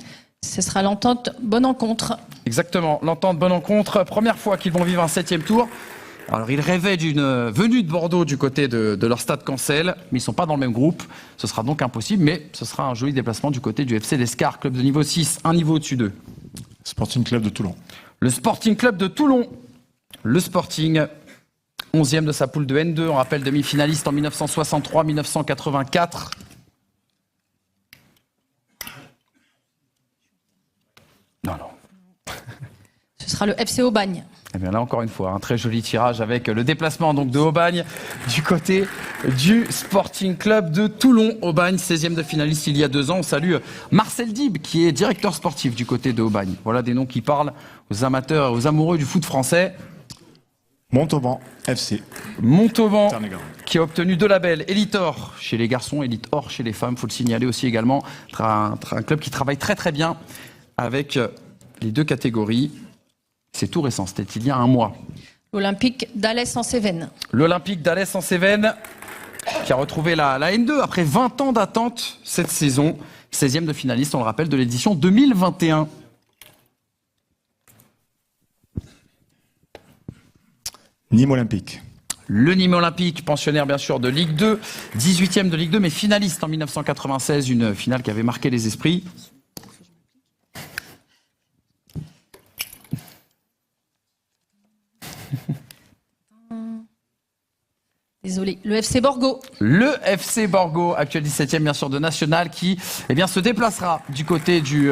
Ce sera l'entente Bonne Rencontre. Exactement, l'entente Bonne Rencontre. Première fois qu'ils vont vivre un 7e tour. Alors, ils rêvaient d'une venue de Bordeaux du côté de leur stade Cancel, mais ils ne sont pas dans le même groupe. Ce sera donc impossible, mais ce sera un joli déplacement du côté du FC L'Escar, club de niveau 6, un niveau au-dessus d'eux. Sporting Club de Toulon. Le Sporting Club de Toulon. Le Sporting, 11e de sa poule de N2. On rappelle demi-finaliste en 1963-1984. Non. Ce sera le FC Aubagne. Eh bien là encore une fois, un très joli tirage avec le déplacement donc de Aubagne du côté du Sporting Club de Toulon. Aubagne, 16e de finaliste il y a 2 ans. On salue Marcel Dib qui est directeur sportif du côté de Aubagne. Voilà des noms qui parlent aux amateurs et aux amoureux du foot français. Montauban FC. Montauban Tarn-et-Garonne. qui a obtenu 2 labels, Elite Or chez les garçons, Elite Or chez les femmes. Il faut le signaler aussi également. Un club qui travaille très très bien avec les 2 catégories. C'est tout récent, c'était il y a un mois. L'Olympique d'Alès en Cévennes. L'Olympique d'Alès en Cévennes qui a retrouvé la N2 après 20 ans d'attente cette saison. 16e de finaliste, on le rappelle, de l'édition 2021. Nîmes Olympique. Le Nîmes Olympique, pensionnaire bien sûr de Ligue 2, 18e de Ligue 2, mais finaliste en 1996, une finale qui avait marqué les esprits. Désolé, le FC Borgo. Le FC Borgo, actuel 17e bien sûr de National, qui se déplacera du côté du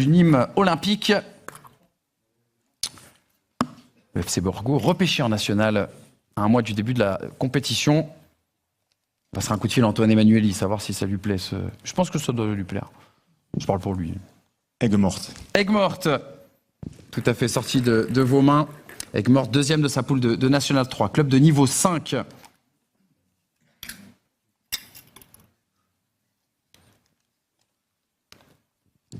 Nîmes Olympique. Le FC Borgo, repêché en National à un mois du début de la compétition. On passera un coup de fil à Antoine Emmanueli, savoir si ça lui plaît. Je pense que ça doit lui plaire. Je parle pour lui. Aigues-Mortes. Aigues-Mortes, tout à fait sorti de vos mains. Aigues-Mortes, deuxième de sa poule de National 3, club de niveau 5.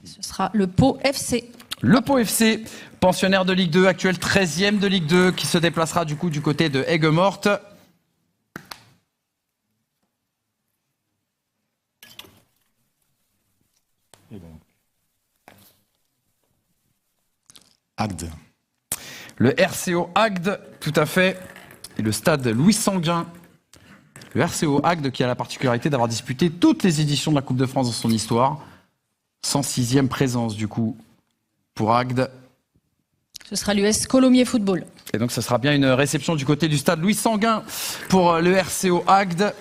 Ce sera le Pau FC. Le Pau FC, pensionnaire de Ligue 2, actuel 13e de Ligue 2, qui se déplacera du coup du côté de Aigues-Mortes. Agde. Le RCO Agde, tout à fait, et le stade Louis Sanguin. Le RCO Agde qui a la particularité d'avoir disputé toutes les éditions de la Coupe de France dans son histoire. 106e présence du coup pour Agde. Ce sera l'US Colomiers Football. Et donc ça sera bien une réception du côté du stade Louis Sanguin pour le RCO Agde.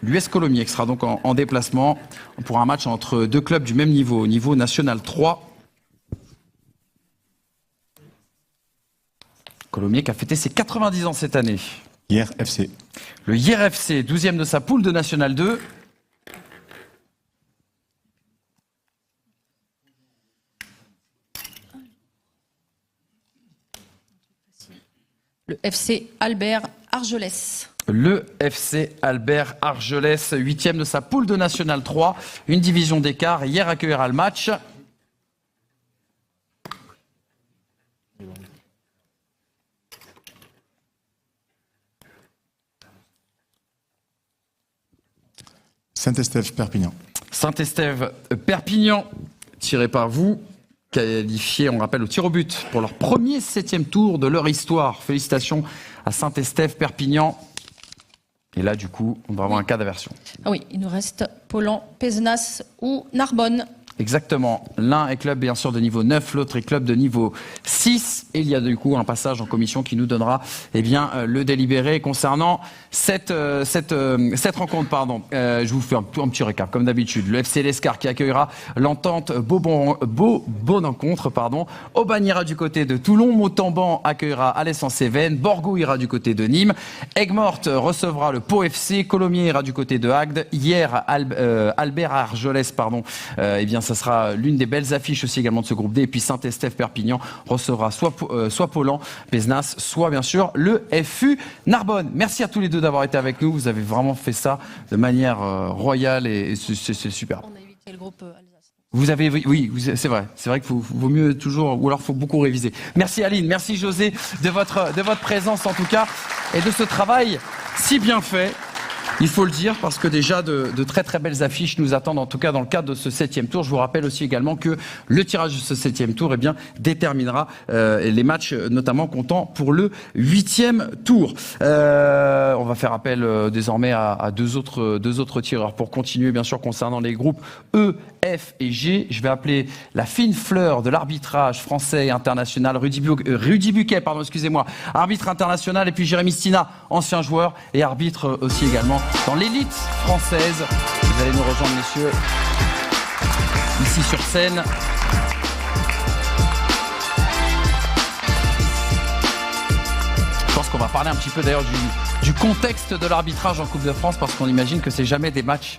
L'US Colomiers qui sera donc en déplacement pour un match entre deux clubs du même niveau, niveau National 3. Colomiers qui a fêté ses 90 ans cette année. Hier FC. Le Hier FC, 12e de sa poule de National 2. Le FC Albert Argelès. Le FC Albert Argelès, 8e de sa poule de National 3. Une division d'écart. Hier accueillera le match. Saint-Estève Perpignan. Saint-Estève Perpignan, tiré par vous, qualifié, on rappelle, au tir au but pour leur premier 7e tour de leur histoire. Félicitations à Saint-Estève Perpignan. Et là, du coup, on va avoir un cas d'aversion. Ah oui, il nous reste Pollan, Pézenas ou Narbonne. Exactement. L'un est club bien sûr de niveau 9, l'autre est club de niveau 6. Et il y a du coup un passage en commission qui nous donnera le délibéré concernant cette rencontre. Je vous fais un petit récap comme d'habitude. Le FC Lescar qui accueillera l'entente Beaune-Encontre. Aubagne ira du côté de Toulon. Montauban accueillera Alès en Cévennes. Borgo ira du côté de Nîmes. Aigues-Mortes recevra le Pau FC. Colomiers ira du côté de Agde. Hier, Albert Argelès, ça sera l'une des belles affiches aussi également de ce groupe D. Et puis Saint-Estève Perpignan recevra soit Pollan, Pézenas, soit bien sûr le FU Narbonne. Merci à tous les deux d'avoir été avec nous. Vous avez vraiment fait ça de manière royale et c'est super. On a évité le groupe Alsace. Vous avez, oui, c'est vrai. C'est vrai qu'il vaut mieux toujours, ou alors faut beaucoup réviser. Merci Aline, merci José de votre présence en tout cas et de ce travail si bien fait. Il faut le dire parce que déjà de très très belles affiches nous attendent en tout cas dans le cadre de ce 7e tour. Je vous rappelle aussi également que le tirage de ce 7e tour déterminera les matchs notamment comptant pour le 8e tour. On va faire appel désormais à deux autres tireurs pour continuer bien sûr concernant les groupes E, F et G. Je vais appeler la fine fleur de l'arbitrage français et international, Rudy Buquet, arbitre international, et puis Jérémy Stina, ancien joueur et arbitre aussi également dans l'élite française. Vous allez nous rejoindre, messieurs, ici sur scène. Je pense qu'on va parler un petit peu d'ailleurs du contexte de l'arbitrage en Coupe de France, parce qu'on imagine que c'est jamais des matchs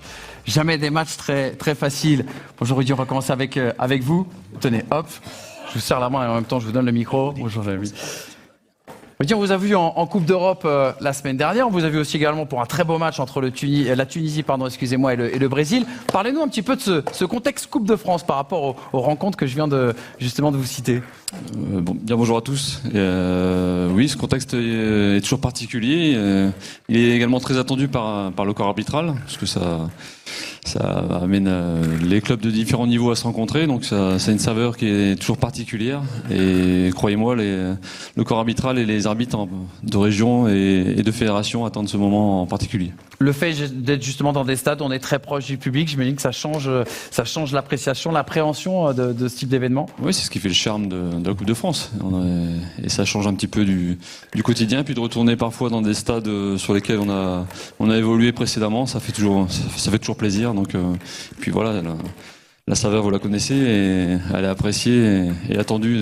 très, très faciles. Bonjour Rudy, on va commencer avec vous. Tenez, hop, je vous serre la main et en même temps je vous donne le micro. Bonjour Jérémy. On vous a vu en Coupe d'Europe la semaine dernière. On vous a vu aussi également pour un très beau match entre la Tunisie, et le Brésil. Parlez-nous un petit peu de ce contexte Coupe de France par rapport aux rencontres que je viens de vous citer. Bonjour à tous. Oui, ce contexte est toujours particulier. Il est également très attendu par le corps arbitral, parce que ça amène les clubs de différents niveaux à se rencontrer, donc ça a une saveur qui est toujours particulière. Et croyez-moi, le corps arbitral et les arbitres de région et de fédération attendent ce moment en particulier. Le fait d'être justement dans des stades où on est très proche du public, j'imagine que ça change l'appréciation, l'appréhension de ce type d'événement. Oui, c'est ce qui fait le charme de la Coupe de France. Et ça change un petit peu du quotidien. Puis de retourner parfois dans des stades sur lesquels on a évolué précédemment, ça fait toujours plaisir. Donc, puis voilà, la saveur, vous la connaissez, et elle est appréciée et attendue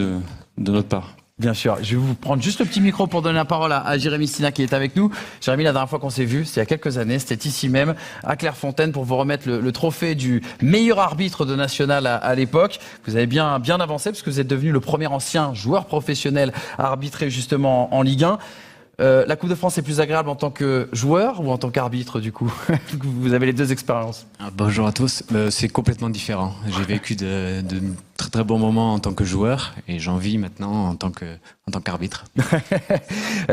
de notre part. Bien sûr, je vais vous prendre juste le petit micro pour donner la parole à Jérémy Stina qui est avec nous. Jérémy, la dernière fois qu'on s'est vu, c'était il y a quelques années, c'était ici même, à Clairefontaine, pour vous remettre le trophée du meilleur arbitre de national à l'époque. Vous avez bien avancé parce que vous êtes devenu le premier ancien joueur professionnel à arbitrer justement en Ligue 1. La Coupe de France est plus agréable en tant que joueur ou en tant qu'arbitre du coup? Vous avez les deux expériences. Bonjour à tous, c'est complètement différent. J'ai vécu de très très bons moments en tant que joueur et j'en vis maintenant en tant qu'arbitre.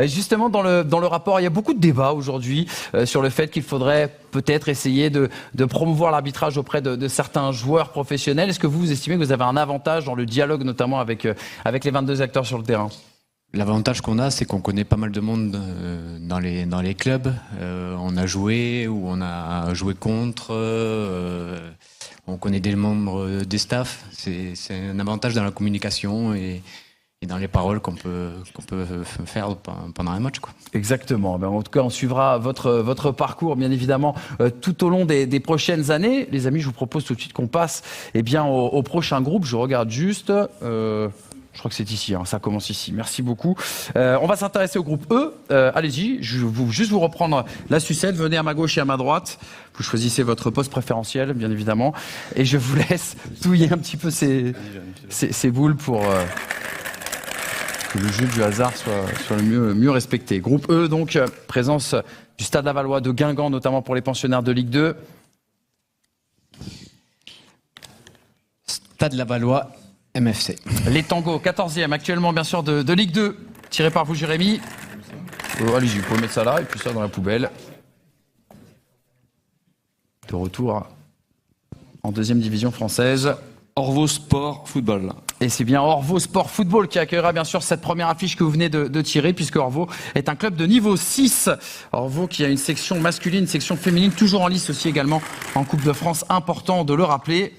Justement, dans le rapport, il y a beaucoup de débats aujourd'hui sur le fait qu'il faudrait peut-être essayer de promouvoir l'arbitrage auprès de certains joueurs professionnels. Est-ce que vous estimez que vous avez un avantage dans le dialogue, notamment avec les 22 acteurs sur le terrain? L'avantage qu'on a, c'est qu'on connaît pas mal de monde dans les clubs. On a joué ou on a joué contre. On connaît des membres des staffs. C'est un avantage dans la communication et dans les paroles qu'on peut faire pendant un match, quoi. Exactement. En tout cas, on suivra votre parcours, bien évidemment, tout au long des prochaines années. Les amis, je vous propose tout de suite qu'on passe au prochain groupe. Je regarde juste... Je crois que c'est ici, ça commence ici. Merci beaucoup. On va s'intéresser au groupe E. Allez-y, je vais juste vous reprendre la sucette. Venez à ma gauche et à ma droite. Vous choisissez votre poste préférentiel, bien évidemment. Et je vous laisse touiller un petit peu ces boules pour que le jeu du hasard soit le mieux respecté. Groupe E, donc, présence du Stade Lavallois de Guingamp, notamment pour les pensionnaires de Ligue 2. Stade Lavallois, MFC. Les Tangos, 14e actuellement bien sûr de Ligue 2, tiré par vous Jérémy. Allez-y, vous pouvez mettre ça là et puis ça dans la poubelle. De retour en deuxième division française. Orvaux Sport Football. Et c'est bien Orvaux Sport Football qui accueillera bien sûr cette première affiche que vous venez de tirer, puisque Orvaux est un club de niveau 6. Orvaux qui a une section masculine, une section féminine, toujours en lice aussi également en Coupe de France, important de le rappeler.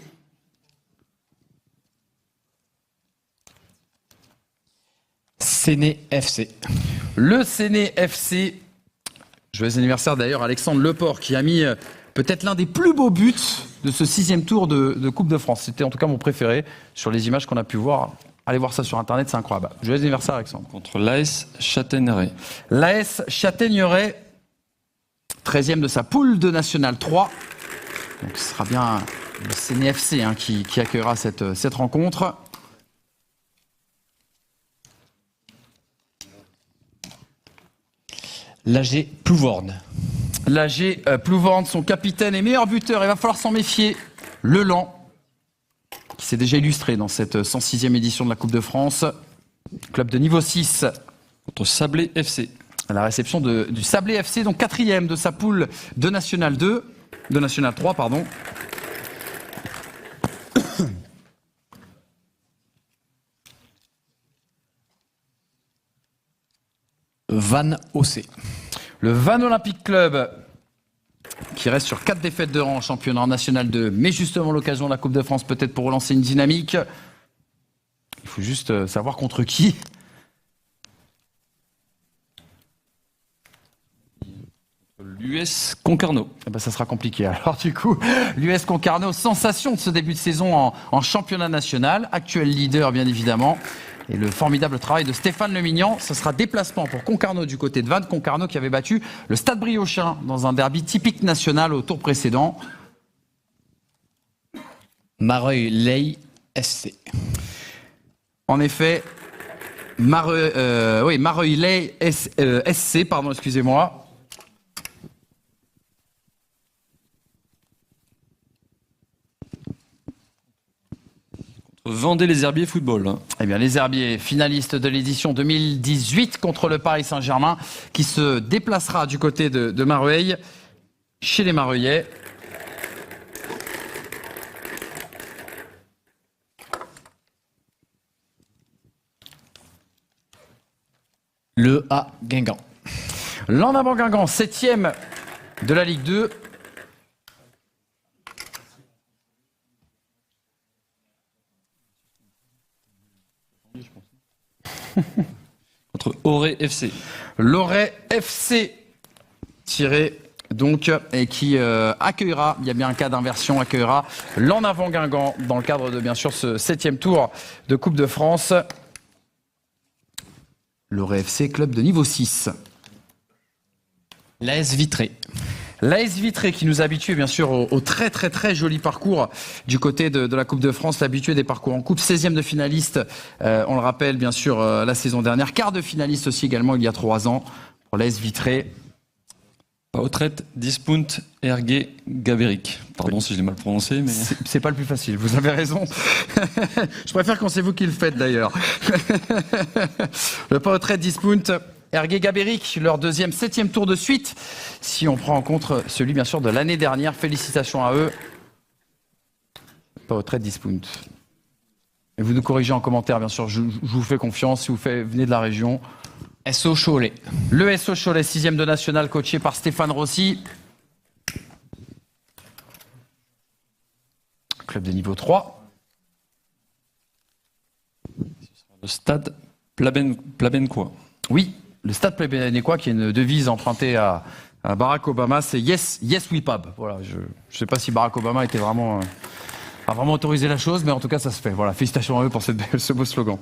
Séné FC. Le Séné FC. Joyeux anniversaire d'ailleurs à Alexandre Leport qui a mis peut-être l'un des plus beaux buts de ce 6e tour de Coupe de France. C'était en tout cas mon préféré sur les images qu'on a pu voir. Allez voir ça sur internet, c'est incroyable. Joyeux anniversaire Alexandre. Contre l'AS Châtaigneraie. L'AS Châtaigneraie, 13e de sa poule de National 3. Donc ce sera bien le Séné FC qui accueillera cette rencontre. L'AG Plouvorne. L'AG Plouvorne, son capitaine et meilleur buteur, il va falloir s'en méfier. Leland, qui s'est déjà illustré dans cette 106e édition de la Coupe de France. Club de niveau 6. Contre Sablé FC. À la réception du Sablé FC, donc 4e de sa poule de National 2. De National 3, pardon. Vannes OC. Le Vannes Olympique Club qui reste sur 4 défaites de rang en championnat national 2, mais justement l'occasion de la Coupe de France peut-être pour relancer une dynamique. Il faut juste savoir contre qui. L'US Concarneau. Ça sera compliqué. Alors du coup, l'US Concarneau, sensation de ce début de saison en championnat national, actuel leader bien évidemment. Et le formidable travail de Stéphane Lemignan, ce sera déplacement pour Concarneau du côté de Vannes. Concarneau qui avait battu le Stade Briochin dans un derby typique national au tour précédent. Mareuil-Lay SC. En effet, Mareuil-Lay SC, pardon, excusez-moi. Vendée-les-Herbiers Football. Eh bien, les Herbiers, finalistes de l'édition 2018 contre le Paris Saint-Germain, qui se déplacera du côté de Mareuil, chez les Mareuillais. Le A Guingamp. L'en avant Guingamp, 7e de la Ligue 2. Contre Auray FC. L'Auray FC tiré donc et qui accueillera, il y a bien un cas d'inversion, accueillera l'en avant Guingamp dans le cadre de bien sûr ce 7e tour de Coupe de France. L'Auray FC, club de niveau 6. L'AS Vitré. L'AS Vitré qui nous habitue bien sûr au très très très joli parcours du côté de la Coupe de France, l'habitué des parcours en Coupe, 16e de finaliste, on le rappelle bien sûr la saison dernière, quart de finaliste aussi également il y a 3 ans pour l'AS Vitré. Pautret, Dispunt, Ergué, Gabéric. Pardon si je l'ai mal prononcé, mais... C'est pas le plus facile, vous avez raison. Je préfère quand c'est vous qui le faites d'ailleurs. Le Pautret, Dispunt, Ergué, Gabéric, leur 7e tour de suite. Si on prend en compte celui bien sûr de l'année dernière, félicitations à eux. Pautret, Dispunt. Et vous nous corrigez en commentaire bien sûr, je vous fais confiance si vous venez de la région. SO Cholet. Le SO Cholet, 6e de national, coaché par Stéphane Rossi. Club de niveau 3. Le stade Plabencois. Oui, le stade Plabencois qui est une devise empruntée à Barack Obama, c'est Yes We Pub. Voilà, je ne sais pas si Barack Obama a vraiment autorisé la chose, mais en tout cas ça se fait. Voilà, félicitations à eux pour ce beau slogan.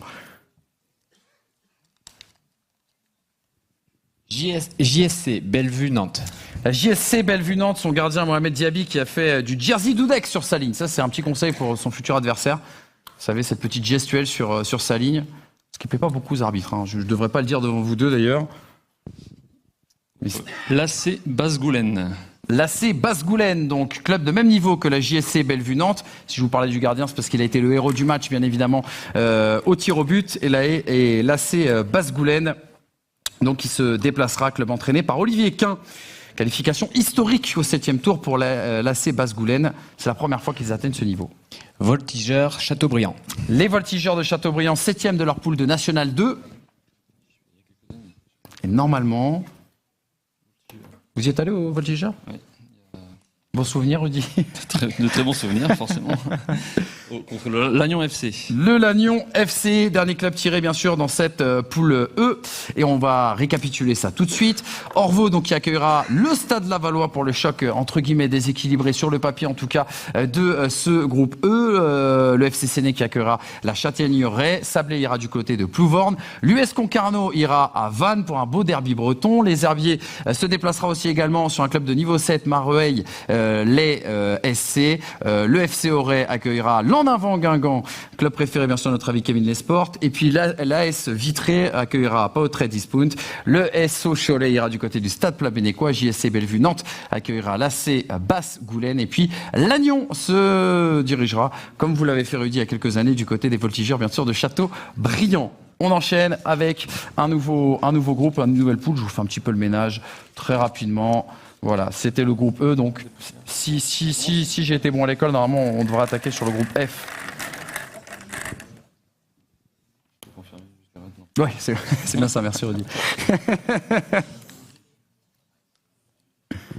JSC Bellevue Nantes. La JSC Bellevue Nantes, son gardien Mohamed Diaby qui a fait du jersey Dudek sur sa ligne. Ça c'est un petit conseil pour son futur adversaire. Vous savez, cette petite gestuelle sur sa ligne. Ce qui ne plaît pas beaucoup aux arbitres. Hein. Je ne devrais pas le dire devant vous deux d'ailleurs. L'AC Basse-Goulaine. L'AC Basse-Goulaine, donc club de même niveau que la JSC Bellevue Nantes. Si je vous parlais du gardien, c'est parce qu'il a été le héros du match, bien évidemment, au tir au but. Et l'AC Basse-Goulaine, donc qui se déplacera, club entraîné par Olivier Quin. Qualification historique au 7e tour pour l'AC Basse-Goulaine. C'est la première fois qu'ils atteignent ce niveau. Voltigeurs Châteaubriand. Les Voltigeurs de Châteaubriand, 7e de leur poule de National 2. Et normalement... Vous y êtes allé aux Voltigeurs ? Oui. Bon souvenir, Rudy. De très bons souvenirs, forcément. Contre le Lannion FC. Le Lannion FC, dernier club tiré bien sûr dans cette poule E. Et on va récapituler ça tout de suite. Orvault donc qui accueillera le Stade Lavallois pour le choc entre guillemets déséquilibré sur le papier en tout cas de ce groupe E. Le FC Séné qui accueillera la Châtaigneraie. Sablé ira du côté de Plouvorne. L'US Concarneau ira à Vannes pour un beau derby breton. Les Herbiers se déplacera aussi également sur un club de niveau 7, Mareuil. Les SC. Le FC Auray accueillera l'en avant Guingamp, club préféré bien sûr de notre ami Kevin Lesport. Et puis l'AS Vitré accueillera Pautret Dispunt. Le SO Cholet ira du côté du Stade Plabencois. JSC Bellevue Nantes accueillera l'AC Basse-Goulaine. Et puis Lannion se dirigera, comme vous l'avez fait Rudy il y a quelques années, du côté des Voltigeurs bien sûr de Châteaubriand. On enchaîne avec un nouveau groupe, une nouvelle poule. Je vous fais un petit peu le ménage très rapidement. Voilà, c'était le groupe E, donc si j'ai été bon à l'école, normalement on devrait attaquer sur le groupe F. Oui, c'est bien ça, merci Rudy.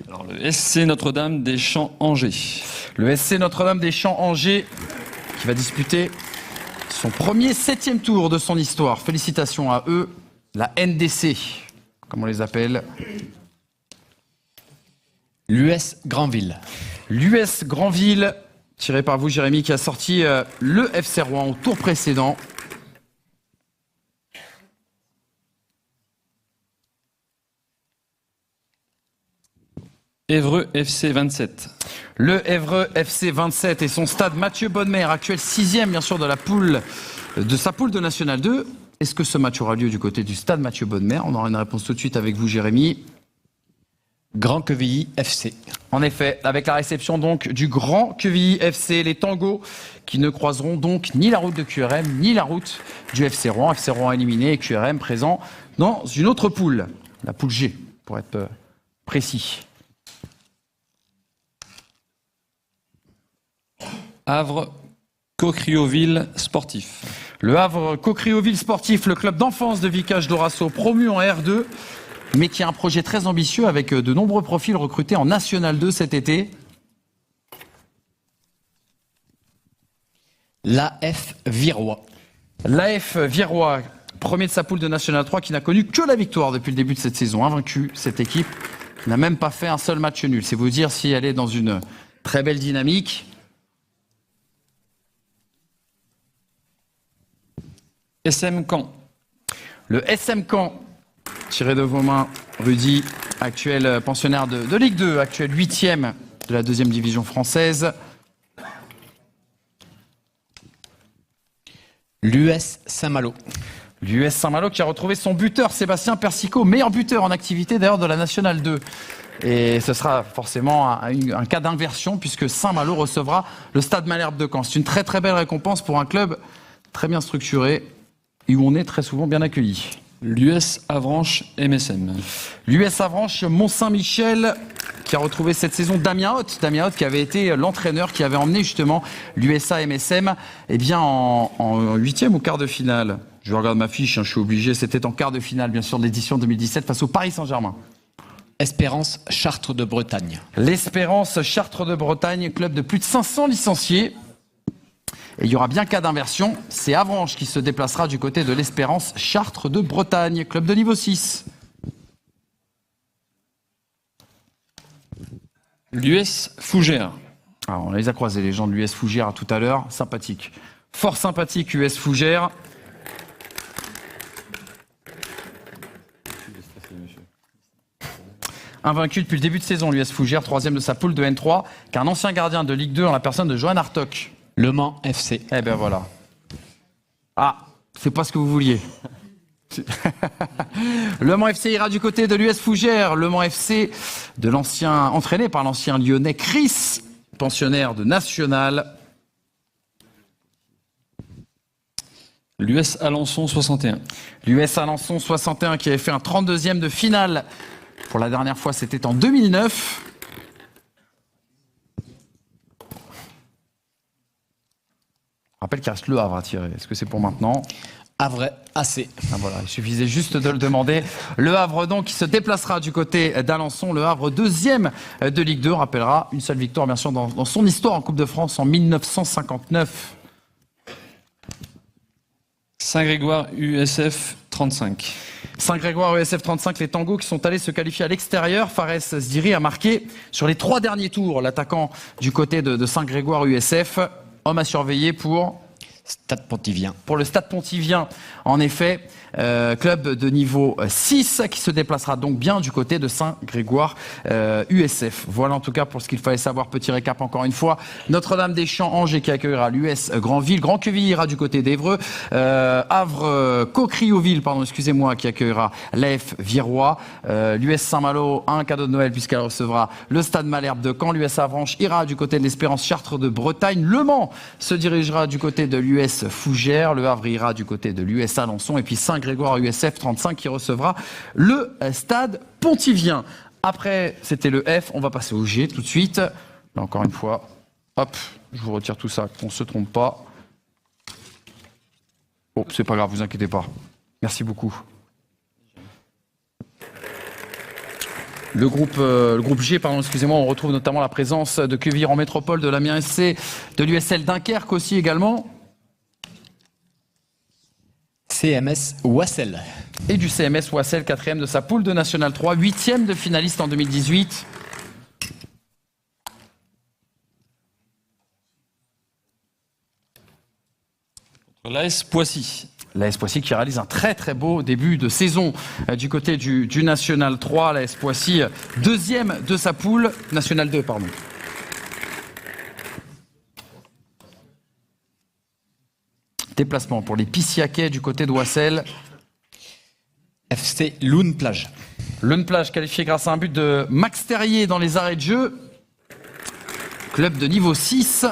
Alors le SC Notre-Dame des Champs-Angers. Le SC Notre-Dame des Champs-Angers qui va disputer son premier 7e tour de son histoire. Félicitations à eux, la NDC, comme on les appelle. L'US Granville. L'US Granville, tiré par vous Jérémy, qui a sorti le FC Rouen au tour précédent. Évreux FC 27. Le Évreux FC 27 et son stade Mathieu Bonnemer, actuel 6e bien sûr de sa poule de National 2. Est-ce que ce match aura lieu du côté du stade Mathieu Bonnemer ? On aura une réponse tout de suite avec vous Jérémy. Grand Quevilly FC. En effet, avec la réception donc du Grand Quevilly FC, les tangos qui ne croiseront donc ni la route de QRM ni la route du FC Rouen. FC Rouen éliminé et QRM présent dans une autre poule, la poule G pour être précis. Havre, Cocrioville Sportif. Le Havre Cocrioville Sportif, le club d'enfance de Vicage Dorasso, promu en R2, mais qui a un projet très ambitieux avec de nombreux profils recrutés en National 2 cet été. L'AF Virois. L'AF Virois, premier de sa poule de National 3, qui n'a connu que la victoire depuis le début de cette saison. Invaincue, cette équipe n'a même pas fait un seul match nul. C'est vous dire si elle est dans une très belle dynamique. SM Caen. Le SM Caen, tiré de vos mains, Rudy, actuel pensionnaire de Ligue 2, actuel 8e de la 2e division française. L'US Saint-Malo. L'US Saint-Malo qui a retrouvé son buteur, Sébastien Persicot, meilleur buteur en activité d'ailleurs de la Nationale 2. Et ce sera forcément un cas d'inversion puisque Saint-Malo recevra le Stade Malherbe de Caen. C'est une très très belle récompense pour un club très bien structuré et où on est très souvent bien accueilli. L'US Avranches MSM. L'US Avranches Mont-Saint-Michel qui a retrouvé cette saison Damien Hoth. Damien Hoth qui avait été l'entraîneur qui avait emmené justement l'USA MSM en 8e ou quart de finale. Je regarde ma fiche, je suis obligé. C'était en quart de finale bien sûr de l'édition 2017 face au Paris Saint-Germain. Espérance Chartres de Bretagne. L'Espérance Chartres de Bretagne, club de plus de 500 licenciés. Et il y aura bien cas d'inversion, c'est Avranches qui se déplacera du côté de l'Espérance Chartres de Bretagne, club de niveau 6. L'US Fougères. Alors, on les a croisés, les gens de l'US Fougères tout à l'heure, sympathique. Fort sympathique US Fougères. Invaincu depuis le début de saison, l'US Fougères, 3e de sa poule de N3, qu'un ancien gardien de Ligue 2 en la personne de Johan Hartog. Le Mans FC. Eh ben voilà. Ah, c'est pas ce que vous vouliez. Le Mans FC ira du côté de l'US Fougères. Le Mans FC entraîné par l'ancien lyonnais Chris, pensionnaire de National. L'US Alençon 61. L'US Alençon 61 qui avait fait un 32e de finale. Pour la dernière fois, c'était en 2009. Je rappelle qu'il reste le Havre à tirer. Est-ce que c'est pour maintenant ? Havre AC. Ah voilà, il suffisait juste de le demander. Le Havre donc qui se déplacera du côté d'Alençon. Le Havre 2e de Ligue 2. On rappellera une seule victoire bien sûr dans son histoire en Coupe de France en 1959. Saint-Grégoire USF 35. Saint-Grégoire ESF 35, les tangos qui sont allés se qualifier à l'extérieur. Fares Zdiri a marqué sur les 3 derniers tours. L'attaquant du côté de Saint-Grégoire USF, homme à surveiller pour Stade Pontivien. Pour le Stade Pontivien, en effet, club de niveau 6 qui se déplacera donc bien du côté de Saint-Grégoire USF. Voilà en tout cas pour ce qu'il fallait savoir. Petit récap encore une fois. Notre-Dame-des-Champs, Angers qui accueillera l'US Grandville. Grand Quevilly ira du côté d'Évreux. Havre, Cocrioville, excusez-moi, qui accueillera l'AF Virois. L'US Saint-Malo a un cadeau de Noël puisqu'elle recevra le Stade Malherbe de Caen. L'US Avranches ira du côté de l'Espérance Chartres de Bretagne. Le Mans se dirigera du côté de l'US Fougères. Le Havre ira du côté de l'US Alençon. Et puis Saint-Grégoire USF 35 qui recevra le Stade Pontivien. Après, c'était le F. On va passer au G tout de suite. Là, encore une fois, hop, je vous retire tout ça, qu'on ne se trompe pas. Oh, c'est pas grave, vous inquiétez pas. Merci beaucoup. Le groupe G, excusez-moi, on retrouve notamment la présence de Quevilly en métropole, de l'Amiens SC, de l'USL Dunkerque aussi également. CMS Wassel. Et du CMS Wassel, 4e de sa poule de National 3, 8e de finaliste en 2018. L'AS Poissy. L'AS Poissy qui réalise un très très beau début de saison du côté du National 3. L'AS Poissy, 2e de sa poule, National 2, pardon. Déplacement pour les Pissiaquais du côté de Wassel. FC Loun Plage. Lune Plage qualifié grâce à un but de Max Terrier dans les arrêts de jeu. Club de niveau 6.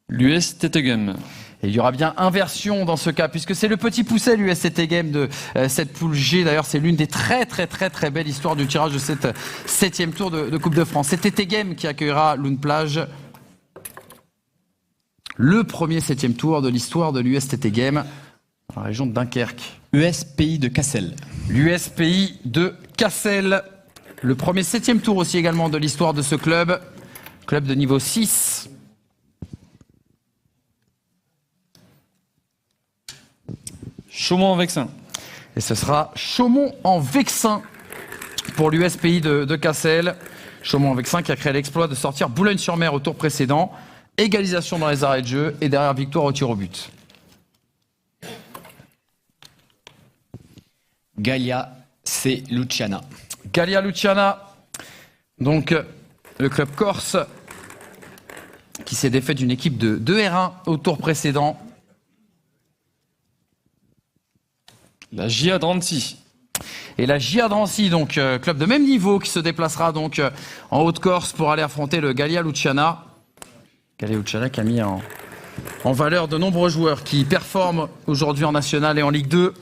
L'US Tettegem. Et il y aura bien inversion dans ce cas, puisque c'est le petit pousset, l'USCT Game de cette poule G. D'ailleurs, c'est l'une des très belles histoires du tirage de cette 7e tour de Coupe de France. C'est TT Game qui accueillera Lune Plage. Le premier 7e tour de l'histoire de l'USTT Game dans la région de Dunkerque. USPI de Cassel. L'USPI de Cassel. Le premier 7e tour aussi également de l'histoire de ce club. Club de niveau 6. Chaumont-en-Vexin. Et ce sera Chaumont-en-Vexin pour l'USPI de Cassel. Chaumont-en-Vexin qui a créé l'exploit de sortir Boulogne-sur-Mer au tour précédent. Égalisation dans les arrêts de jeu et derrière victoire au tir au but. Gallia C. Luciana. Gallia Luciana, donc le club corse qui s'est défait d'une équipe de R1 au tour précédent. La GIA Drancy. Et la GIA Drancy, donc club de même niveau qui se déplacera donc en Haute-Corse pour aller affronter le Gallia Luciana. Gallia Luciana qui a mis en valeur de nombreux joueurs qui performent aujourd'hui en National et en Ligue 2.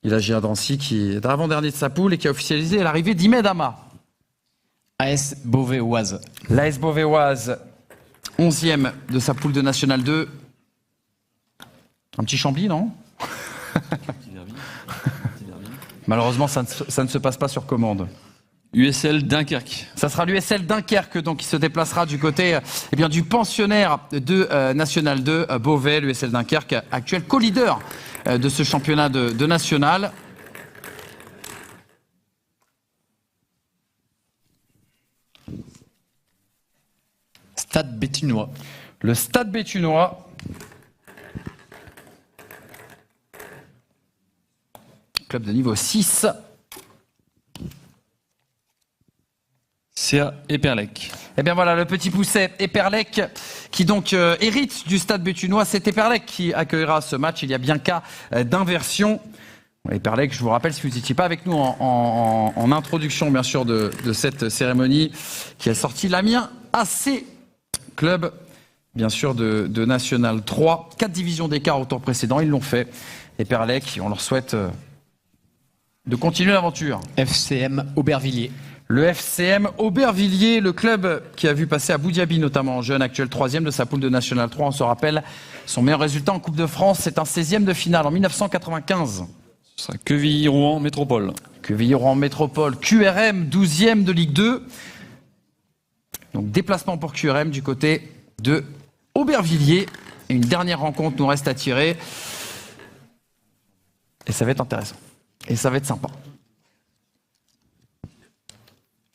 Et la GIA Drancy qui est avant-dernier de sa poule et qui a officialisé l'arrivée d'Imed Ama. AS Beauvais-Oise. L'AS Beauvais-Oise, 11e de sa poule de National 2. Un petit Chambly, non? Malheureusement, ça ne se passe pas sur commande. USL Dunkerque. Ça sera l'USL Dunkerque donc, qui se déplacera du côté du pensionnaire de National 2, Beauvais, l'USL Dunkerque, actuel co-leader de ce championnat de National. Stade Béthunois. Le Stade Béthunois. Club de niveau 6. CA Eperlec. Et bien voilà, le petit pousset Eperlec qui donc hérite du Stade Béthunois. C'est Eperlec qui accueillera ce match. Il y a bien cas d'inversion. Eperlec, je vous rappelle, si vous n'étiez pas avec nous en introduction, bien sûr, de cette cérémonie, qui a sorti l'Amiens AC, club, bien sûr, de National 3. 4 divisions d'écart au tour précédent, ils l'ont fait. Eperlec, on leur souhaite de continuer l'aventure. FCM Aubervilliers. Le FCM Aubervilliers, le club qui a vu passer Abou Diaby notamment en jeune, actuel 3e de sa poule de National 3. On se rappelle, son meilleur résultat en Coupe de France, c'est un 16e de finale en 1995. Ce sera Quevilly-Rouen Métropole. Quevilly-Rouen Métropole, QRM 12e de Ligue 2. Donc déplacement pour QRM du côté de Aubervilliers. Et une dernière rencontre nous reste à tirer. Et ça va être intéressant. Et ça va être sympa.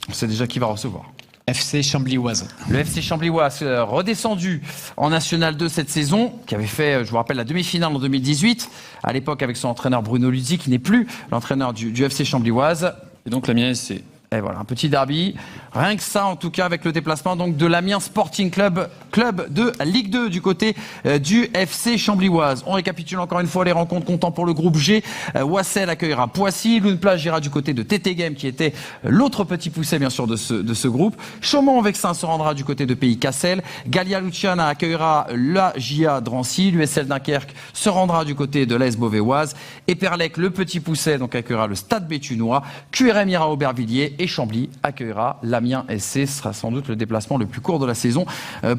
On sait déjà qui va recevoir. FC Chambly-Oise. Le FC Chambly-Oise, redescendu en National 2 cette saison, qui avait fait, je vous rappelle, la demi-finale en 2018, à l'époque avec son entraîneur Bruno Luzzi, qui n'est plus l'entraîneur du FC Chambly-Oise. Et donc l'Amiens SC. Et voilà, un petit derby. Rien que ça, en tout cas, avec le déplacement donc de l'Amiens Sporting Club, club de Ligue 2 du côté du FC Chambly-Oise. On récapitule encore une fois les rencontres comptant pour le groupe G. Wassel accueillera Poissy. Lune Plage ira du côté de TT Game, qui était l'autre petit pousset, bien sûr, de ce groupe. Chaumont-en-Vexin se rendra du côté de Pays Cassel. Gallia Luciana accueillera la GIA Drancy. L'USL Dunkerque se rendra du côté de l'AS Beauvais-Oise. Eperlec, le petit pousset, donc accueillera le Stade Béthunois. QRM ira Aubervilliers. Et Chambly accueillera l'Amiens SC. Ce sera sans doute le déplacement le plus court de la saison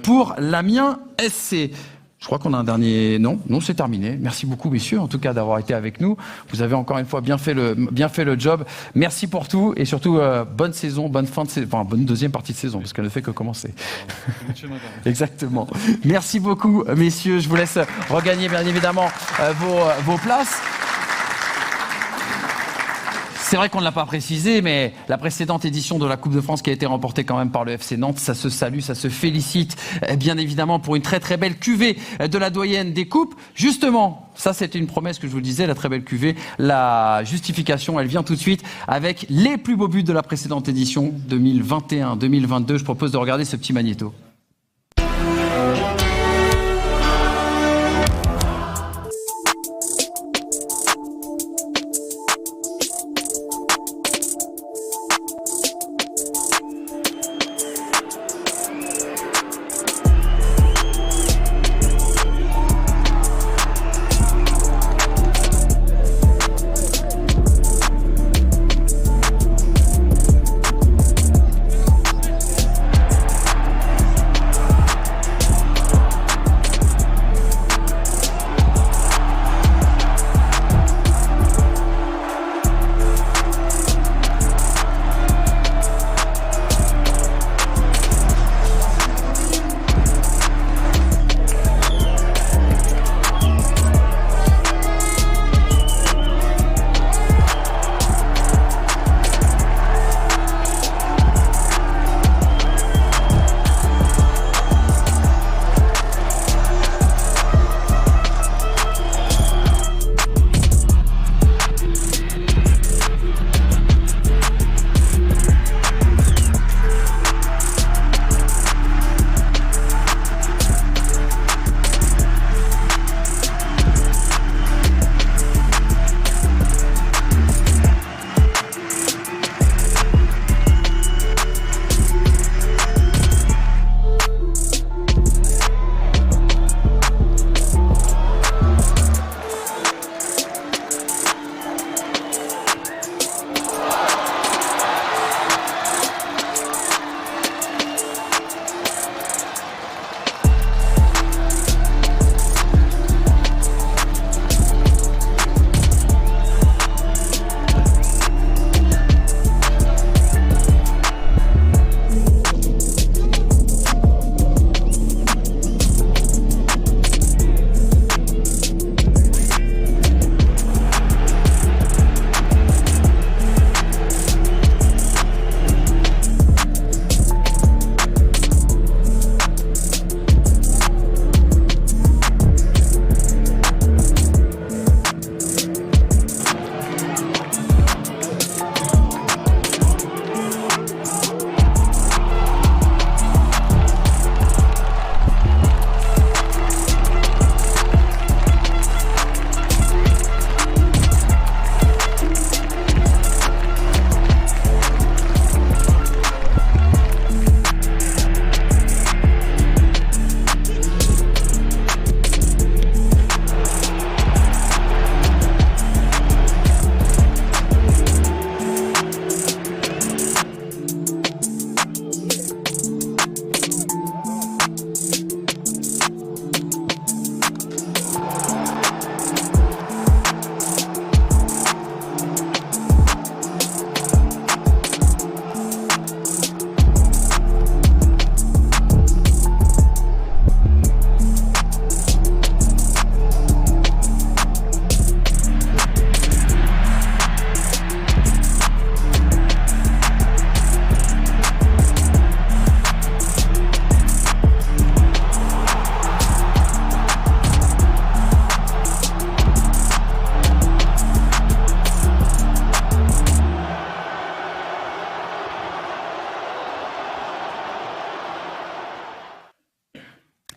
pour l'Amiens SC. Je crois qu'on a un dernier... Non, c'est terminé. Merci beaucoup, messieurs, en tout cas, d'avoir été avec nous. Vous avez encore une fois bien fait le job. Merci pour tout et surtout, bonne saison, bonne fin de saison, enfin, bonne deuxième partie de saison, parce qu'elle ne fait que commencer. Exactement. Merci beaucoup, messieurs. Je vous laisse regagner, bien évidemment, vos places. C'est vrai qu'on ne l'a pas précisé, mais la précédente édition de la Coupe de France qui a été remportée quand même par le FC Nantes, ça se salue, ça se félicite, bien évidemment, pour une très très belle cuvée de la doyenne des coupes. Justement, ça c'était une promesse que je vous le disais, la très belle cuvée. La justification, elle vient tout de suite avec les plus beaux buts de la précédente édition 2021-2022. Je propose de regarder ce petit magnéto.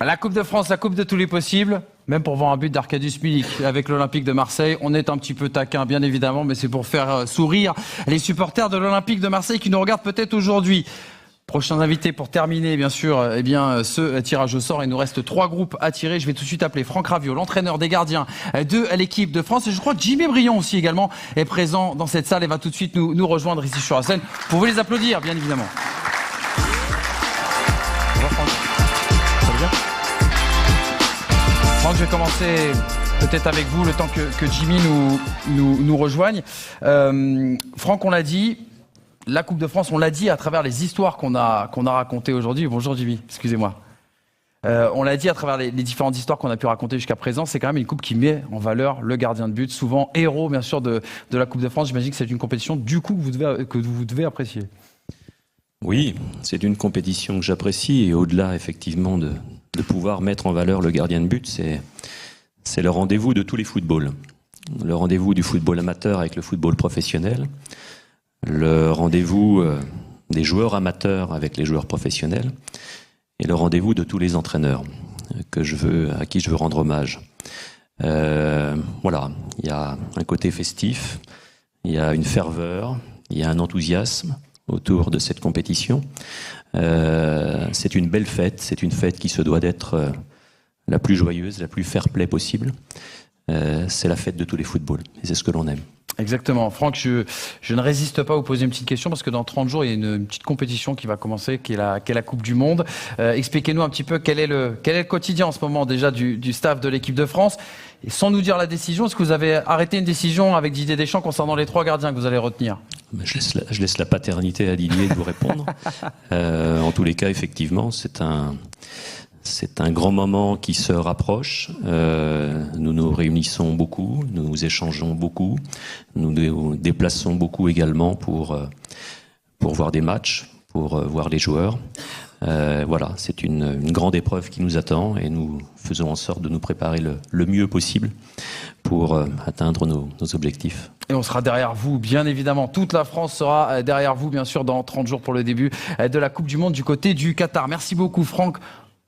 La Coupe de France, la Coupe de tous les possibles, même pour voir un but d'Arcadius Milik avec l'Olympique de Marseille. On est un petit peu taquin, bien évidemment, mais c'est pour faire sourire les supporters de l'Olympique de Marseille qui nous regardent peut-être aujourd'hui. Prochains invités pour terminer, bien sûr, ce tirage au sort. Il nous reste 3 groupes à tirer. Je vais tout de suite appeler Franck Raviot, l'entraîneur des gardiens de l'équipe de France. Et je crois que Jimmy Briand aussi également est présent dans cette salle et va tout de suite nous rejoindre ici sur la scène. Pour vous les applaudir, bien évidemment. Bonjour Franck. Ça va bien ? Franck, je vais commencer peut-être avec vous le temps que Jimmy nous rejoigne. Franck, on l'a dit, la Coupe de France, on l'a dit à travers les histoires qu'on a racontées aujourd'hui. Bonjour Jimmy, excusez-moi. On l'a dit à travers les différentes histoires qu'on a pu raconter jusqu'à présent, c'est quand même une coupe qui met en valeur le gardien de but, souvent héros bien sûr de la Coupe de France. J'imagine que c'est une compétition du coup que vous devez apprécier. Oui, c'est une compétition que j'apprécie et au-delà effectivement de pouvoir mettre en valeur le gardien de but, c'est le rendez-vous de tous les footballs. Le rendez-vous du football amateur avec le football professionnel, le rendez-vous des joueurs amateurs avec les joueurs professionnels et le rendez-vous de tous les entraîneurs à qui je veux rendre hommage. Voilà, il y a un côté festif, il y a une ferveur, il y a un enthousiasme autour de cette compétition. C'est une belle fête, c'est une fête qui se doit d'être la plus joyeuse, la plus fair-play possible. C'est la fête de tous les footballs et c'est ce que l'on aime. Exactement. Franck, je ne résiste pas à vous poser une petite question parce que dans 30 jours, il y a une petite compétition qui va commencer, qui est la Coupe du Monde. Expliquez-nous un petit peu quel est le quotidien en ce moment déjà du staff de l'équipe de France. Et sans nous dire la décision, est-ce que vous avez arrêté une décision avec Didier Deschamps concernant les 3 gardiens que vous allez retenir ? Je laisse la paternité à Didier de vous répondre. En tous les cas, effectivement, c'est un grand moment qui se rapproche. Nous nous réunissons beaucoup, nous échangeons beaucoup, nous nous déplaçons beaucoup également pour voir des matchs, pour voir les joueurs. Voilà, c'est une grande épreuve qui nous attend et nous faisons en sorte de nous préparer le mieux possible pour atteindre nos objectifs. Et on sera derrière vous, bien évidemment. Toute la France sera derrière vous, bien sûr, dans 30 jours pour le début de la Coupe du Monde du côté du Qatar. Merci beaucoup, Franck.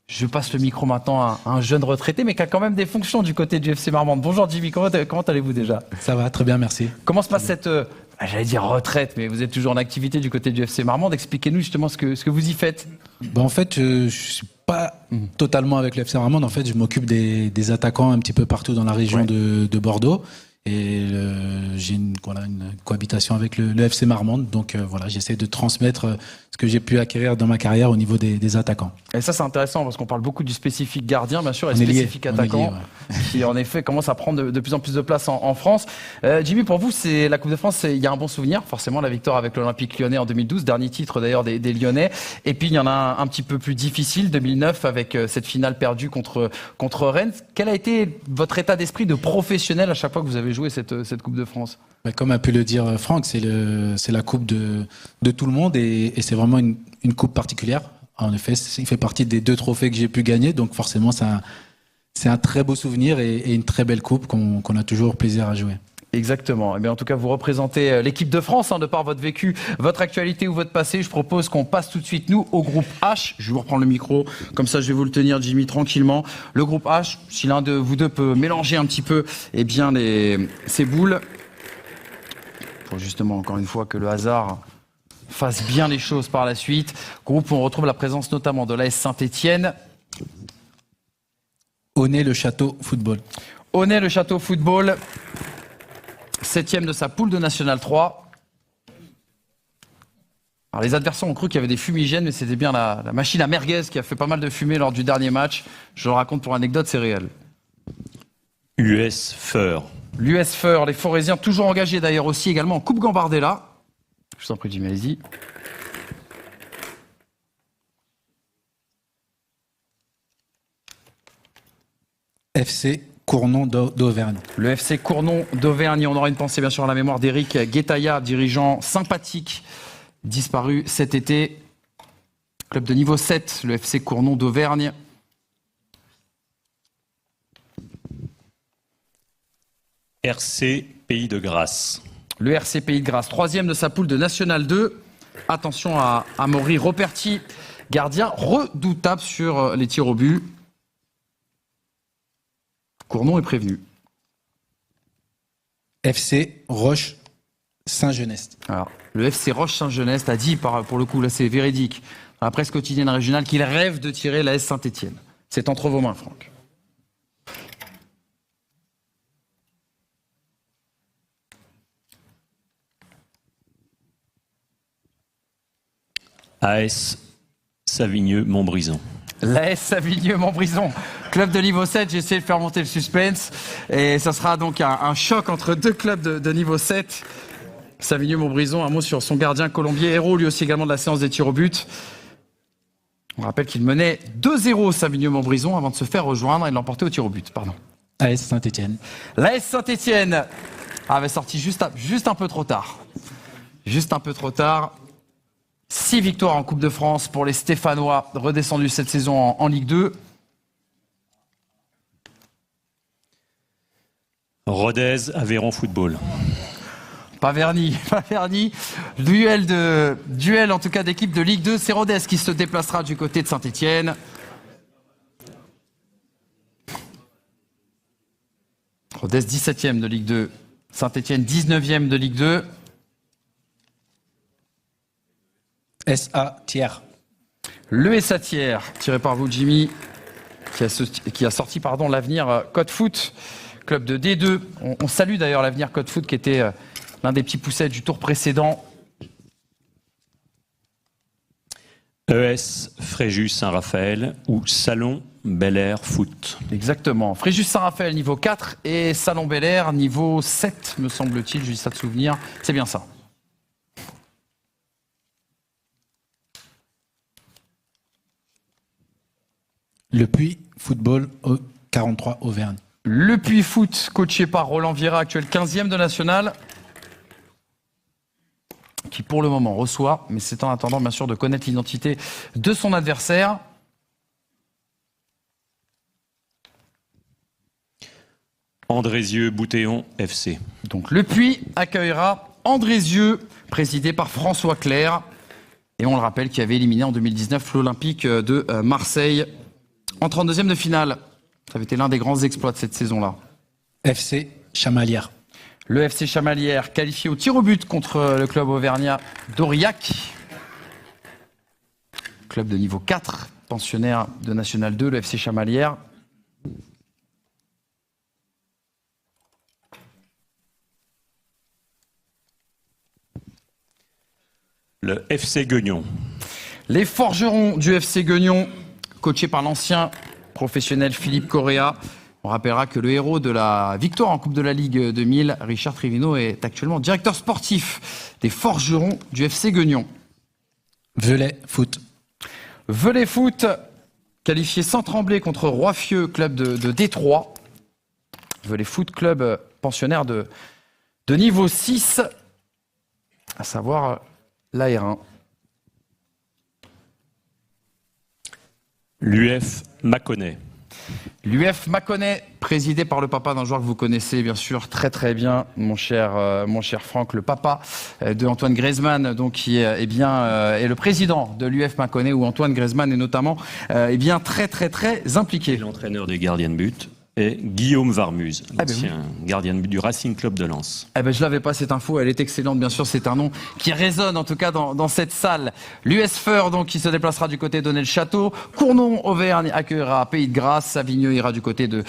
Je passe le micro maintenant à un jeune retraité, mais qui a quand même des fonctions du côté du FC Marmande. Bonjour Jimmy, comment allez-vous déjà ? Ça va, très bien, merci. Comment se passe cette, j'allais dire retraite, mais vous êtes toujours en activité du côté du FC Marmande. Expliquez-nous justement ce que vous y faites. En fait, je suis pas totalement avec le FC Marmande. En fait, je m'occupe des attaquants un petit peu partout dans la région de Bordeaux. Et j'ai une cohabitation avec le FC Marmande. Donc voilà, j'essaie de transmettre ce que j'ai pu acquérir dans ma carrière au niveau des attaquants. Et ça, c'est intéressant parce qu'on parle beaucoup du spécifique gardien, bien sûr, et spécifique attaquant, qui en effet commence à prendre de plus en plus de place en France. Jimmy, pour vous, c'est la Coupe de France, il y a un bon souvenir, forcément, la victoire avec l'Olympique Lyonnais en 2012, dernier titre d'ailleurs des Lyonnais. Et puis il y en a un petit peu plus difficile, 2009, avec cette finale perdue contre Rennes. Quel a été votre état d'esprit de professionnel à chaque fois que vous avez joué cette Coupe de France ? Comme a pu le dire Franck, c'est la coupe de tout le monde et c'est vraiment une coupe particulière. En effet, il fait partie des 2 trophées que j'ai pu gagner, donc forcément c'est un très beau souvenir et une très belle coupe qu'on a toujours plaisir à jouer. Exactement. Eh bien, en tout cas, vous représentez l'équipe de France, de par votre vécu, votre actualité ou votre passé. Je propose qu'on passe tout de suite, nous, au groupe H. Je vais vous reprendre le micro, comme ça je vais vous le tenir, Jimmy, tranquillement. Le groupe H, si l'un de vous deux peut mélanger un petit peu ces boules, pour justement, encore une fois, que le hasard fasse bien les choses par la suite. Groupe où on retrouve la présence notamment de l'AS Saint-Etienne. Aunay-le-Château Football. Aunay-le-Château Football. 7e de sa poule de National 3. Alors les adversaires ont cru qu'il y avait des fumigènes, mais c'était bien la machine à merguez qui a fait pas mal de fumée lors du dernier match. Je le raconte pour anecdote, c'est réel. US Feur. L'US Feur, les Forésiens, toujours engagés d'ailleurs aussi également en Coupe Gambardella. Je vous en prie, Jimmy, allez-y. FC Cournon d'Auvergne. Le FC Cournon d'Auvergne. On aura une pensée bien sûr à la mémoire d'Éric Guétaillat, dirigeant sympathique, disparu cet été. Club de niveau 7, le FC Cournon d'Auvergne. RC Pays de Grasse. Le RC Pays de Grasse, 3e de sa poule de National 2. Attention à Maury Roperti, gardien redoutable sur les tirs au but. Cournon est prévenu. FC Roche Saint-Genest. Alors, le FC Roche Saint-Genest a dit, pour le coup, là c'est véridique, dans la presse quotidienne régionale, qu'il rêve de tirer l'AS Saint-Etienne. C'est entre vos mains, Franck. AS Savigneux-Montbrison. L'AS Savigneux-Montbrison, club de niveau 7, j'ai essayé de faire monter le suspense. Et ça sera donc un choc entre 2 clubs de niveau 7. Savigneux-Montbrison, un mot sur son gardien colombier, héros lui aussi également de la séance des tirs au but. On rappelle qu'il menait 2-0 Savigny-Montbrison avant de se faire rejoindre et de l'emporter au tir au but. Pardon. AS Saint-Etienne. L'AS Saint-Etienne avait sorti juste un peu trop tard. Juste un peu trop tard. 6 victoires en Coupe de France pour les Stéphanois, redescendus cette saison en Ligue 2. Rodez, Aveyron Football. Pas Verny. Duel en tout cas d'équipe de Ligue 2. C'est Rodez qui se déplacera du côté de Saint-Etienne. Rodez 17e de Ligue 2. Saint-Etienne 19e de Ligue 2. SA Thiers. Le SA Thiers, tiré par vous Jimmy, qui a sorti l'avenir Code Foot, club de D2. On salue d'ailleurs l'avenir Code Foot qui était l'un des petits poussets du tour précédent. ES Fréjus Saint-Raphaël ou Salon Bel Air Foot. Exactement. Fréjus Saint-Raphaël niveau 4 et Salon Bel Air niveau 7, me semble-t-il, je dis ça de souvenir. C'est bien ça. Le Puy Football 43 Auvergne. Le Puy Foot, coaché par Roland Vieira, actuel 15e de National, qui pour le moment reçoit, mais c'est en attendant bien sûr de connaître l'identité de son adversaire. Andrézieux-Boutéon FC. Donc le Puy accueillera Andrézieux, présidé par François Clerc. Et on le rappelle, qui avait éliminé en 2019 l'Olympique de Marseille en 32e de finale. Ça avait été l'un des grands exploits de cette saison-là. FC Chamalières. Le FC Chamalières qualifié au tir au but contre le club auvergnat d'Aurillac. Club de niveau 4, pensionnaire de National 2, le FC Chamalières. Le FC Guignon. Les forgerons du FC Guignon, coachés par l'ancien professionnel Philippe Correa. On rappellera que le héros de la victoire en Coupe de la Ligue 2000, Richard Trivino, est actuellement directeur sportif des forgerons du FC Guignon. Velay Foot. Velay Foot, qualifié sans trembler contre Roiffieux, club de Détroit. Velay Foot, club pensionnaire de niveau 6, à savoir la R1. L'UF Mâconnais. L'UF Mâconnais, présidé par le papa d'un joueur que vous connaissez bien sûr très très bien, mon cher Franck, le papa de Antoine Griezmann, donc qui est le président de l'UF Mâconnais, où Antoine Griezmann est notamment très très très impliqué. L'entraîneur des gardiens de but est Guillaume Varmuse, l'ancien gardien de but du Racing Club de Lens. Je l'avais pas cette info, elle est excellente bien sûr, c'est un nom qui résonne en tout cas dans cette salle. L'US Feur donc qui se déplacera du côté d'Onnay-le-Château, Cournon Auvergne accueillera Pays de Grasse, Savigneux ira du côté du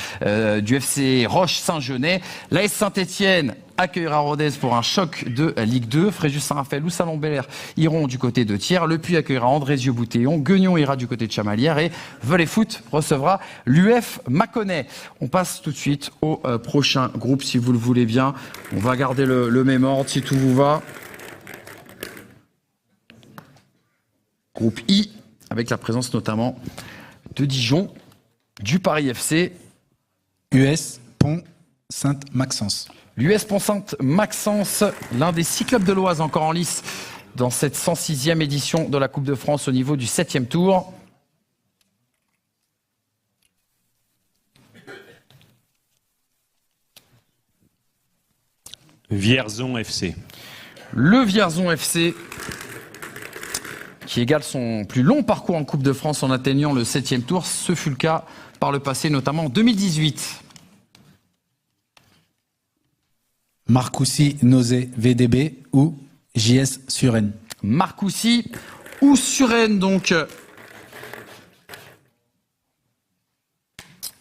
FC Roche Saint-Genès, l'AS Saint-Etienne accueillera Rodez pour un choc de Ligue 2. Fréjus Saint-Raphaël ou Salon Bel Air iront du côté de Thiers. Le Puy accueillera Andrézieux-Boutéon. Guignon ira du côté de Chamalières. Et Velay Foot recevra l'UF Mâconnais. On passe tout de suite au prochain groupe, si vous le voulez bien. On va garder le même ordre, si tout vous va. Groupe I, avec la présence notamment de Dijon, du Paris FC. US Pont Sainte-Maxence. L'US Pont-Sainte-Maxence, l'un des 6 clubs de l'Oise encore en lice dans cette 106e édition de la Coupe de France au niveau du 7e tour. Vierzon FC. Le Vierzon FC, qui égale son plus long parcours en Coupe de France en atteignant le 7e tour. Ce fut le cas par le passé, notamment en 2018. Marcoussis Nozay VDB ou JS Suresnes. Marcoussis ou Suresnes donc.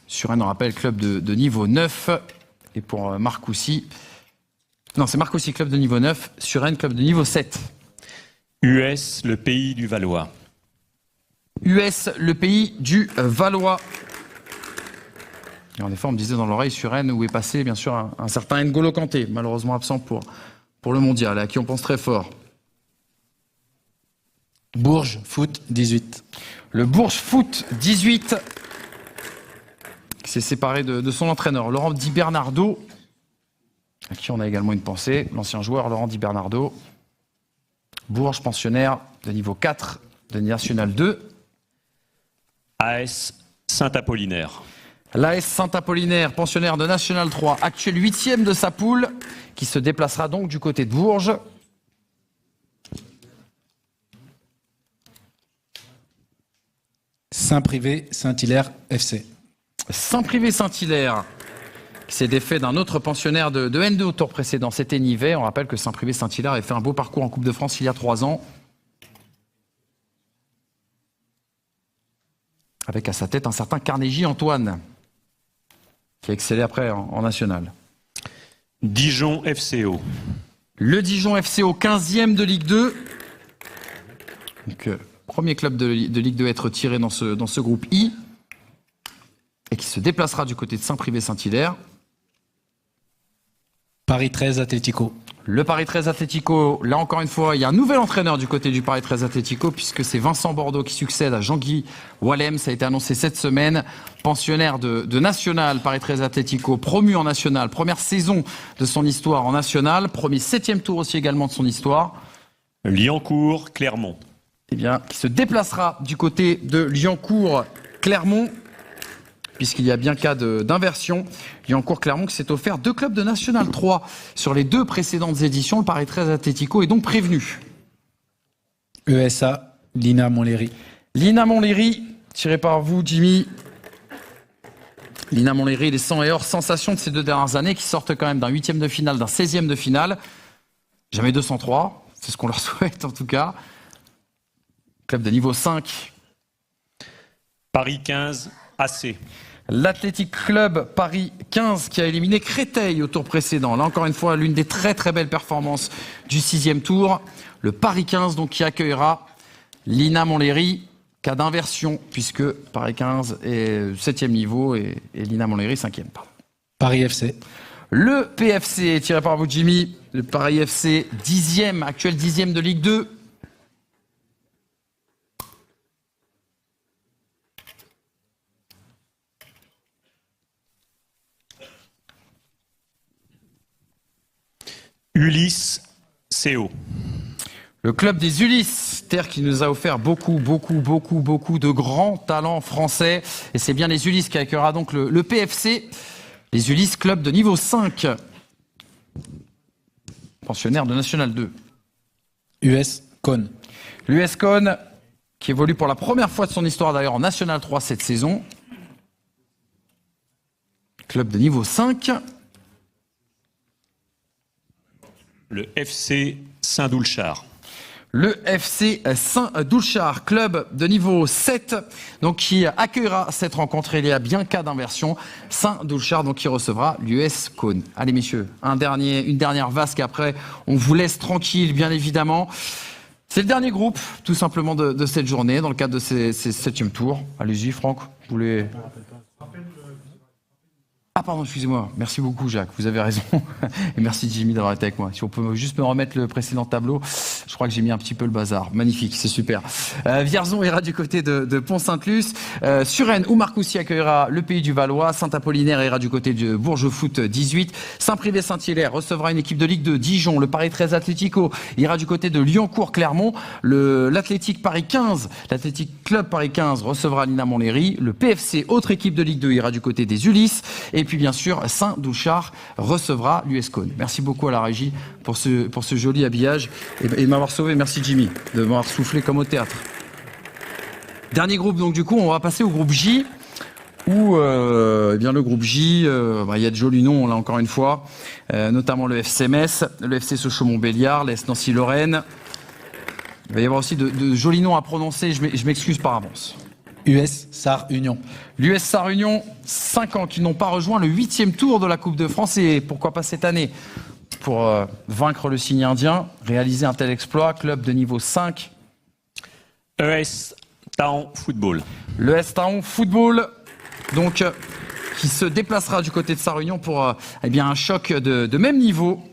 Suresnes, on rappelle, club de niveau 9. Et pour Marcoussis... Non, c'est Marcoussis, club de niveau 9. Suresnes, club de niveau 7. US, le pays du Valois. US, le pays du Valois. Et en effet, on me disait dans l'oreille Suresnes où est passé bien sûr un certain N'Golo Kanté, malheureusement absent pour le mondial, à qui on pense très fort. Bourges Foot 18. Le Bourges Foot 18 qui s'est séparé de son entraîneur, Laurent Di Bernardo, à qui on a également une pensée, l'ancien joueur Laurent Di Bernardo. Bourges, pensionnaire de niveau 4 de National 2. AS Saint-Apollinaire. L'AS Saint-Apollinaire, pensionnaire de National 3, actuel 8e de sa poule, qui se déplacera donc du côté de Bourges. Saint-Privé Saint-Hilaire FC. Saint-Privé Saint-Hilaire, qui s'est défait d'un autre pensionnaire de N2 au tour précédent, c'était Nivet. On rappelle que Saint-Privé Saint-Hilaire a fait un beau parcours en Coupe de France il y a 3 ans. Avec à sa tête un certain Carnegie Antoine, qui a excellé après en national. Dijon FCO. Le Dijon FCO, 15e de Ligue 2. Donc, premier club de Ligue 2 à être tiré dans ce groupe I. Et qui se déplacera du côté de Saint-Privé Saint-Hilaire. Paris 13 Atlético. Le Paris 13 Atlético, là encore une fois, il y a un nouvel entraîneur du côté du Paris 13 Atlético, puisque c'est Vincent Bordeaux qui succède à Jean-Guy Wallem. Ça a été annoncé cette semaine. Pensionnaire de National, Paris 13 Atlético, promu en National. Première saison de son histoire en National. Premier 7e tour aussi également de son histoire. Liancourt, Clermont. Eh bien, qui se déplacera du côté de Liancourt, Clermont, puisqu'il y a bien cas d'inversion. Liancourt-Clermont qui s'est offert 2 clubs de National 3 sur les 2 précédentes éditions. Le Paris 13 Atlético est donc prévenu. ESA Lina Montlhéry. Lina Montlhéry, tiré par vous, Jimmy. Lina Montlhéry, les 100 et or sensations de ces 2 dernières années, qui sortent quand même d'un 8e de finale, d'un 16e de finale. Jamais 203, c'est ce qu'on leur souhaite en tout cas. Club de niveau 5. Paris 15, AC. L'Athletic Club Paris 15 qui a éliminé Créteil au tour précédent. Là encore une fois, l'une des très très belles performances du 6e tour. Le Paris 15 donc qui accueillera Lina Montlhéry. Cas d'inversion puisque Paris 15 est 7e niveau et Lina Montlhéry 5e. Paris FC. Le PFC tiré par vous Jimmy. Le Paris FC 10e, actuel 10e de Ligue 2. Ulysse CO. Le club des Ulysses, terre qui nous a offert beaucoup de grands talents français. Et c'est bien les Ulysses qui accueillera donc le PFC. Les Ulysses, club de niveau 5. Pensionnaire de National 2. US Cône. L'US Cône, qui évolue pour la première fois de son histoire d'ailleurs en National 3 cette saison. Club de niveau 5. Le FC Saint-Doulchard. Le FC Saint-Doulchard, club de niveau 7, donc qui accueillera cette rencontre. Il y a bien cas d'inversion. Saint-Doulchard, donc qui recevra l'US Cône. Allez messieurs, une dernière vasque après. On vous laisse tranquille, bien évidemment. C'est le dernier groupe, tout simplement, de cette journée, dans le cadre de ces 7e tours. Allez-y, Franck, vous voulez... Ah pardon, excusez-moi. Merci beaucoup Jacques, vous avez raison. Et merci Jimmy d'avoir été avec moi. Si on peut juste me remettre le précédent tableau, je crois que j'ai mis un petit peu le bazar. Magnifique, c'est super. Vierzon ira du côté de Pont-Sainte-Luce. Suresnes ou Marcoussis accueillera le Pays du Valois. Saint-Apollinaire ira du côté de Bourges Foot 18. Saint-Privé Saint-Hilaire recevra une équipe de Ligue 2. Dijon, le Paris 13 Atlético ira du côté de Liancourt-Clermont. L'Athletic Paris 15, l'Athletic Club Paris 15 recevra Lina Montlhéry. Le PFC, autre équipe de Ligue 2, ira du côté des Ulysses. Et puis bien sûr, Saint-Doulchard recevra l'US Cône. Merci beaucoup à la régie pour ce joli habillage et de m'avoir sauvé. Merci Jimmy de m'avoir soufflé comme au théâtre. Dernier groupe, donc du coup, on va passer au groupe J. Où eh bien le groupe J, il y a de jolis noms là encore une fois, notamment le FC Metz, le FC Sochaux-Montbéliard, l'AS Nancy-Lorraine. Il va y avoir aussi de jolis noms à prononcer. Je m'excuse par avance. US Sarre Union. L'US Sarre Union, 5 ans qui n'ont pas rejoint le 8e tour de la Coupe de France et pourquoi pas cette année pour vaincre le signe indien, réaliser un tel exploit, club de niveau 5. ES Taon Football. L'ES Taon Football, donc qui se déplacera du côté de Sarre Union pour eh bien un choc de même niveau.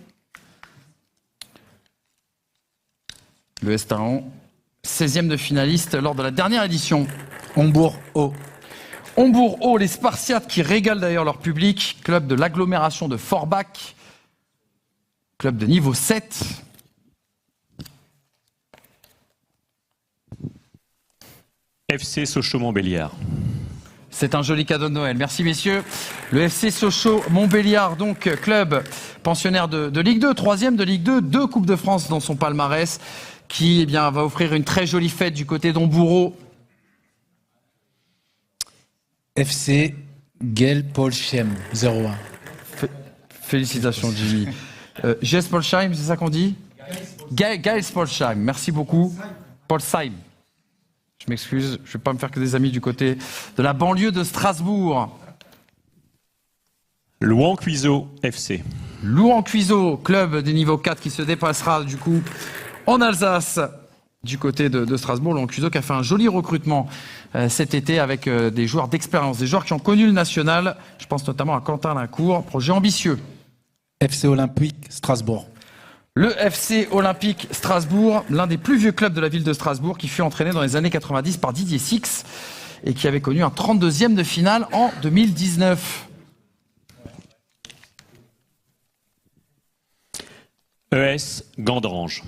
L'ES Taon, 16e de finaliste lors de la dernière édition. Hombourg-Haut. Hombourg-Haut, les Spartiates qui régalent d'ailleurs leur public, club de l'agglomération de Forbach, club de niveau 7. FC Sochaux-Montbéliard. C'est un joli cadeau de Noël. Merci messieurs. Le FC Sochaux-Montbéliard, donc club pensionnaire de Ligue 2, 3e de Ligue 2, 2 Coupes de France dans son palmarès, qui va offrir une très jolie fête du côté d'Hombourg-Haut. FC Gelpolsheim 0-1. Félicitations Jimmy. Gelpolsheim, c'est ça qu'on dit? Gelpolsheim, merci beaucoup. Polsheim. Je m'excuse, je ne vais pas me faire que des amis du côté de la banlieue de Strasbourg. Louan-Cuiseaux FC. Louan-Cuiseaux, club des niveaux 4 qui se déplacera du coup en Alsace du côté de Strasbourg. Louan-Cuiseaux qui a fait un joli recrutement cet été avec des joueurs d'expérience, des joueurs qui ont connu le national. Je pense notamment à Quentin Lincourt, projet ambitieux. FC Olympique Strasbourg. Le FC Olympique Strasbourg, l'un des plus vieux clubs de la ville de Strasbourg, qui fut entraîné dans les années 90 par Didier Six et qui avait connu un 32e de finale en 2019. ES Gandrange.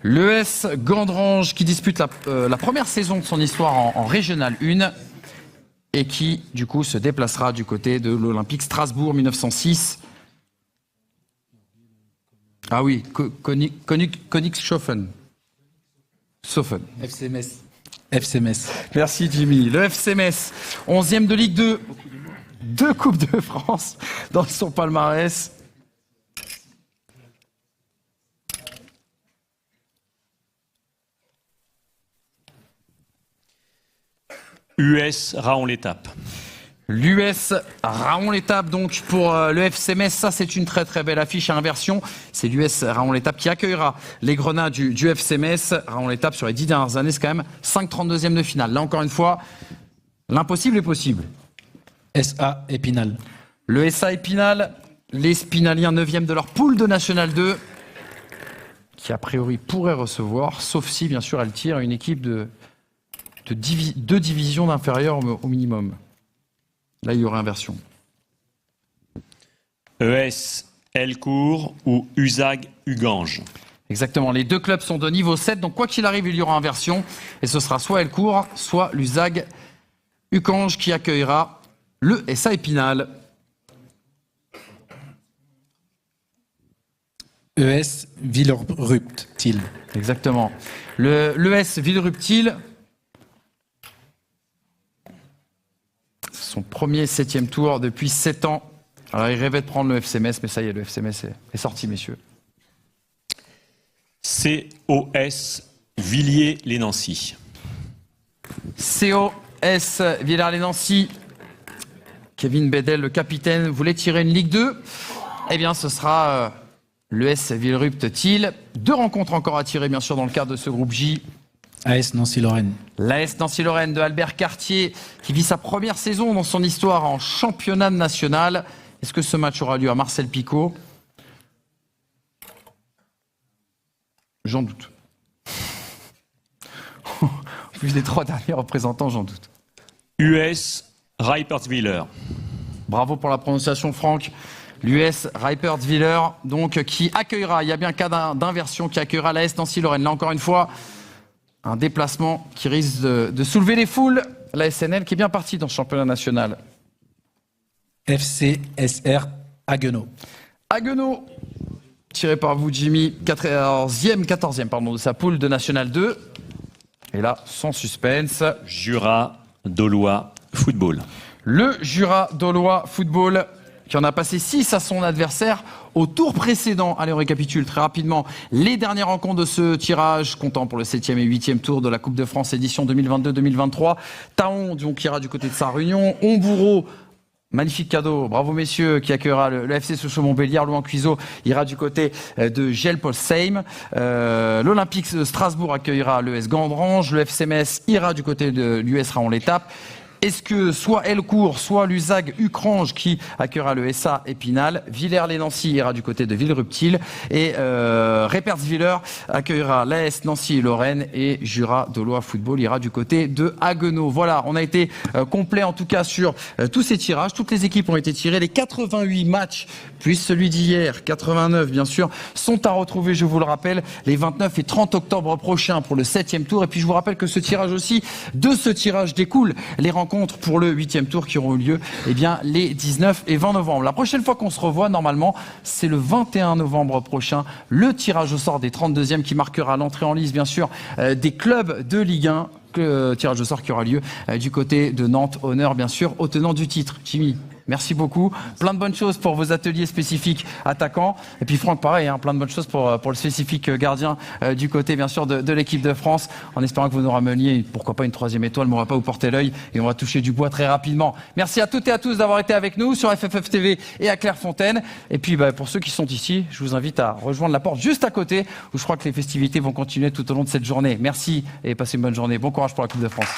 L'ES Gandrange qui dispute la première saison de son histoire en Régional 1 et qui, du coup, se déplacera du côté de l'Olympique Strasbourg 1906. Ah oui, Königshofen. FC Metz. FC Metz. Merci Jimmy. Le FC Metz, 11e de Ligue 2, 2 Coupes de France dans son palmarès. US Raon-l'Étape. L'US Raon-l'Étape donc pour le FC Metz, ça c'est une très très belle affiche à inversion. C'est l'US Raon-l'Étape qui accueillera les Grenats du FC Metz. Raon-l'Étape sur les 10 dernières années, c'est quand même 5/32e de finale. Là encore une fois, l'impossible est possible. SA Épinal. Le SA Épinal, les Spinaliens 9e de leur poule de National 2, qui a priori pourrait recevoir, sauf si bien sûr elle tire une équipe de 2 divisions d'inférieur au minimum. Là, il y aura inversion. ES Elcourt ou USAG Ugange. Exactement. Les deux clubs sont de niveau 7. Donc, quoi qu'il arrive, il y aura inversion. Et ce sera soit Elcourt, soit l'USAG Ugange qui accueillera le SA Épinal. ES Villerupt-Til. Exactement. L'ES Villerupt-Til. Son premier 7e tour depuis 7 ans. Alors il rêvait de prendre le FC Metz, mais ça y est, le FC Metz est sorti, messieurs. COS Villiers-les-Nancy. COS Villers-les-Nancy. Kevin Bedel, le capitaine, voulait tirer une Ligue 2. Eh bien, ce sera l'ES Villerupt-Til. 2 rencontres encore à tirer, bien sûr, dans le cadre de ce groupe J. AS Nancy-Lorraine. L'AS Nancy-Lorraine de Albert Cartier qui vit sa première saison dans son histoire en championnat national. Est-ce que ce match aura lieu à Marcel Picot? J'en doute. Vu les 3 derniers représentants, j'en doute. US Reipertswiller. Bravo pour la prononciation, Franck. L'US Reipertswiller, donc, qui accueillera, il y a bien un cas d'inversion, qui accueillera l'AS Nancy-Lorraine. Là, encore une fois, un déplacement qui risque de soulever les foules. La SNL qui est bien partie dans ce championnat national. FCSR Haguenau. Haguenau, tiré par vous, Jimmy, 14e de sa poule de National 2. Et là, sans suspense. Jura Dolois Football. Le Jura Dolois Football qui en a passé 6 à son adversaire au tour précédent. Allez, on récapitule très rapidement les dernières rencontres de ce tirage, comptant pour le 7e et 8e tour de la Coupe de France édition 2022-2023. Taon, donc, qui ira du côté de sa réunion. Hombourg, magnifique cadeau, bravo messieurs, qui accueillera le FC Sochaux-Montbéliard. Louan-Cuiseaux ira du côté de Gelpolsheim. L'Olympique Strasbourg accueillera l'ES Gandrange. Le FC Metz ira du côté de l'US Raon-l'Étape. Est-ce que soit Elcourt, soit l'USAG Ucrange qui accueillera le SA Épinal, Villers-les-Nancy ira du côté de Villerupt-Til et Reipertswiller accueillera l'AS Nancy et Lorraine et Jura Dolois Football ira du côté de Haguenau. Voilà, on a été complet en tout cas sur tous ces tirages. Toutes les équipes ont été tirées. Les 88 matchs, puis celui d'hier, 89 bien sûr, sont à retrouver, je vous le rappelle, les 29 et 30 octobre prochains pour le 7e tour. Et puis je vous rappelle que ce tirage aussi, de ce tirage découlent les rencontres pour le 8e tour qui auront eu lieu les 19 et 20 novembre. La prochaine fois qu'on se revoit, normalement, c'est le 21 novembre prochain, le tirage au sort des 32e qui marquera l'entrée en lice, bien sûr, des clubs de Ligue 1. Tirage au sort qui aura lieu du côté de Nantes. Honneur, bien sûr, au tenant du titre. Jimmy, merci beaucoup. Plein de bonnes choses pour vos ateliers spécifiques attaquants. Et puis Franck, pareil, plein de bonnes choses pour le spécifique gardien du côté, bien sûr, de l'équipe de France. En espérant que vous nous rameniez, pourquoi pas une 3e étoile, mais on va pas vous porter l'œil et on va toucher du bois très rapidement. Merci à toutes et à tous d'avoir été avec nous sur FFF TV et à Clairefontaine. Et puis, pour ceux qui sont ici, je vous invite à rejoindre la porte juste à côté où je crois que les festivités vont continuer tout au long de cette journée. Merci et passez une bonne journée. Bon courage pour la Coupe de France.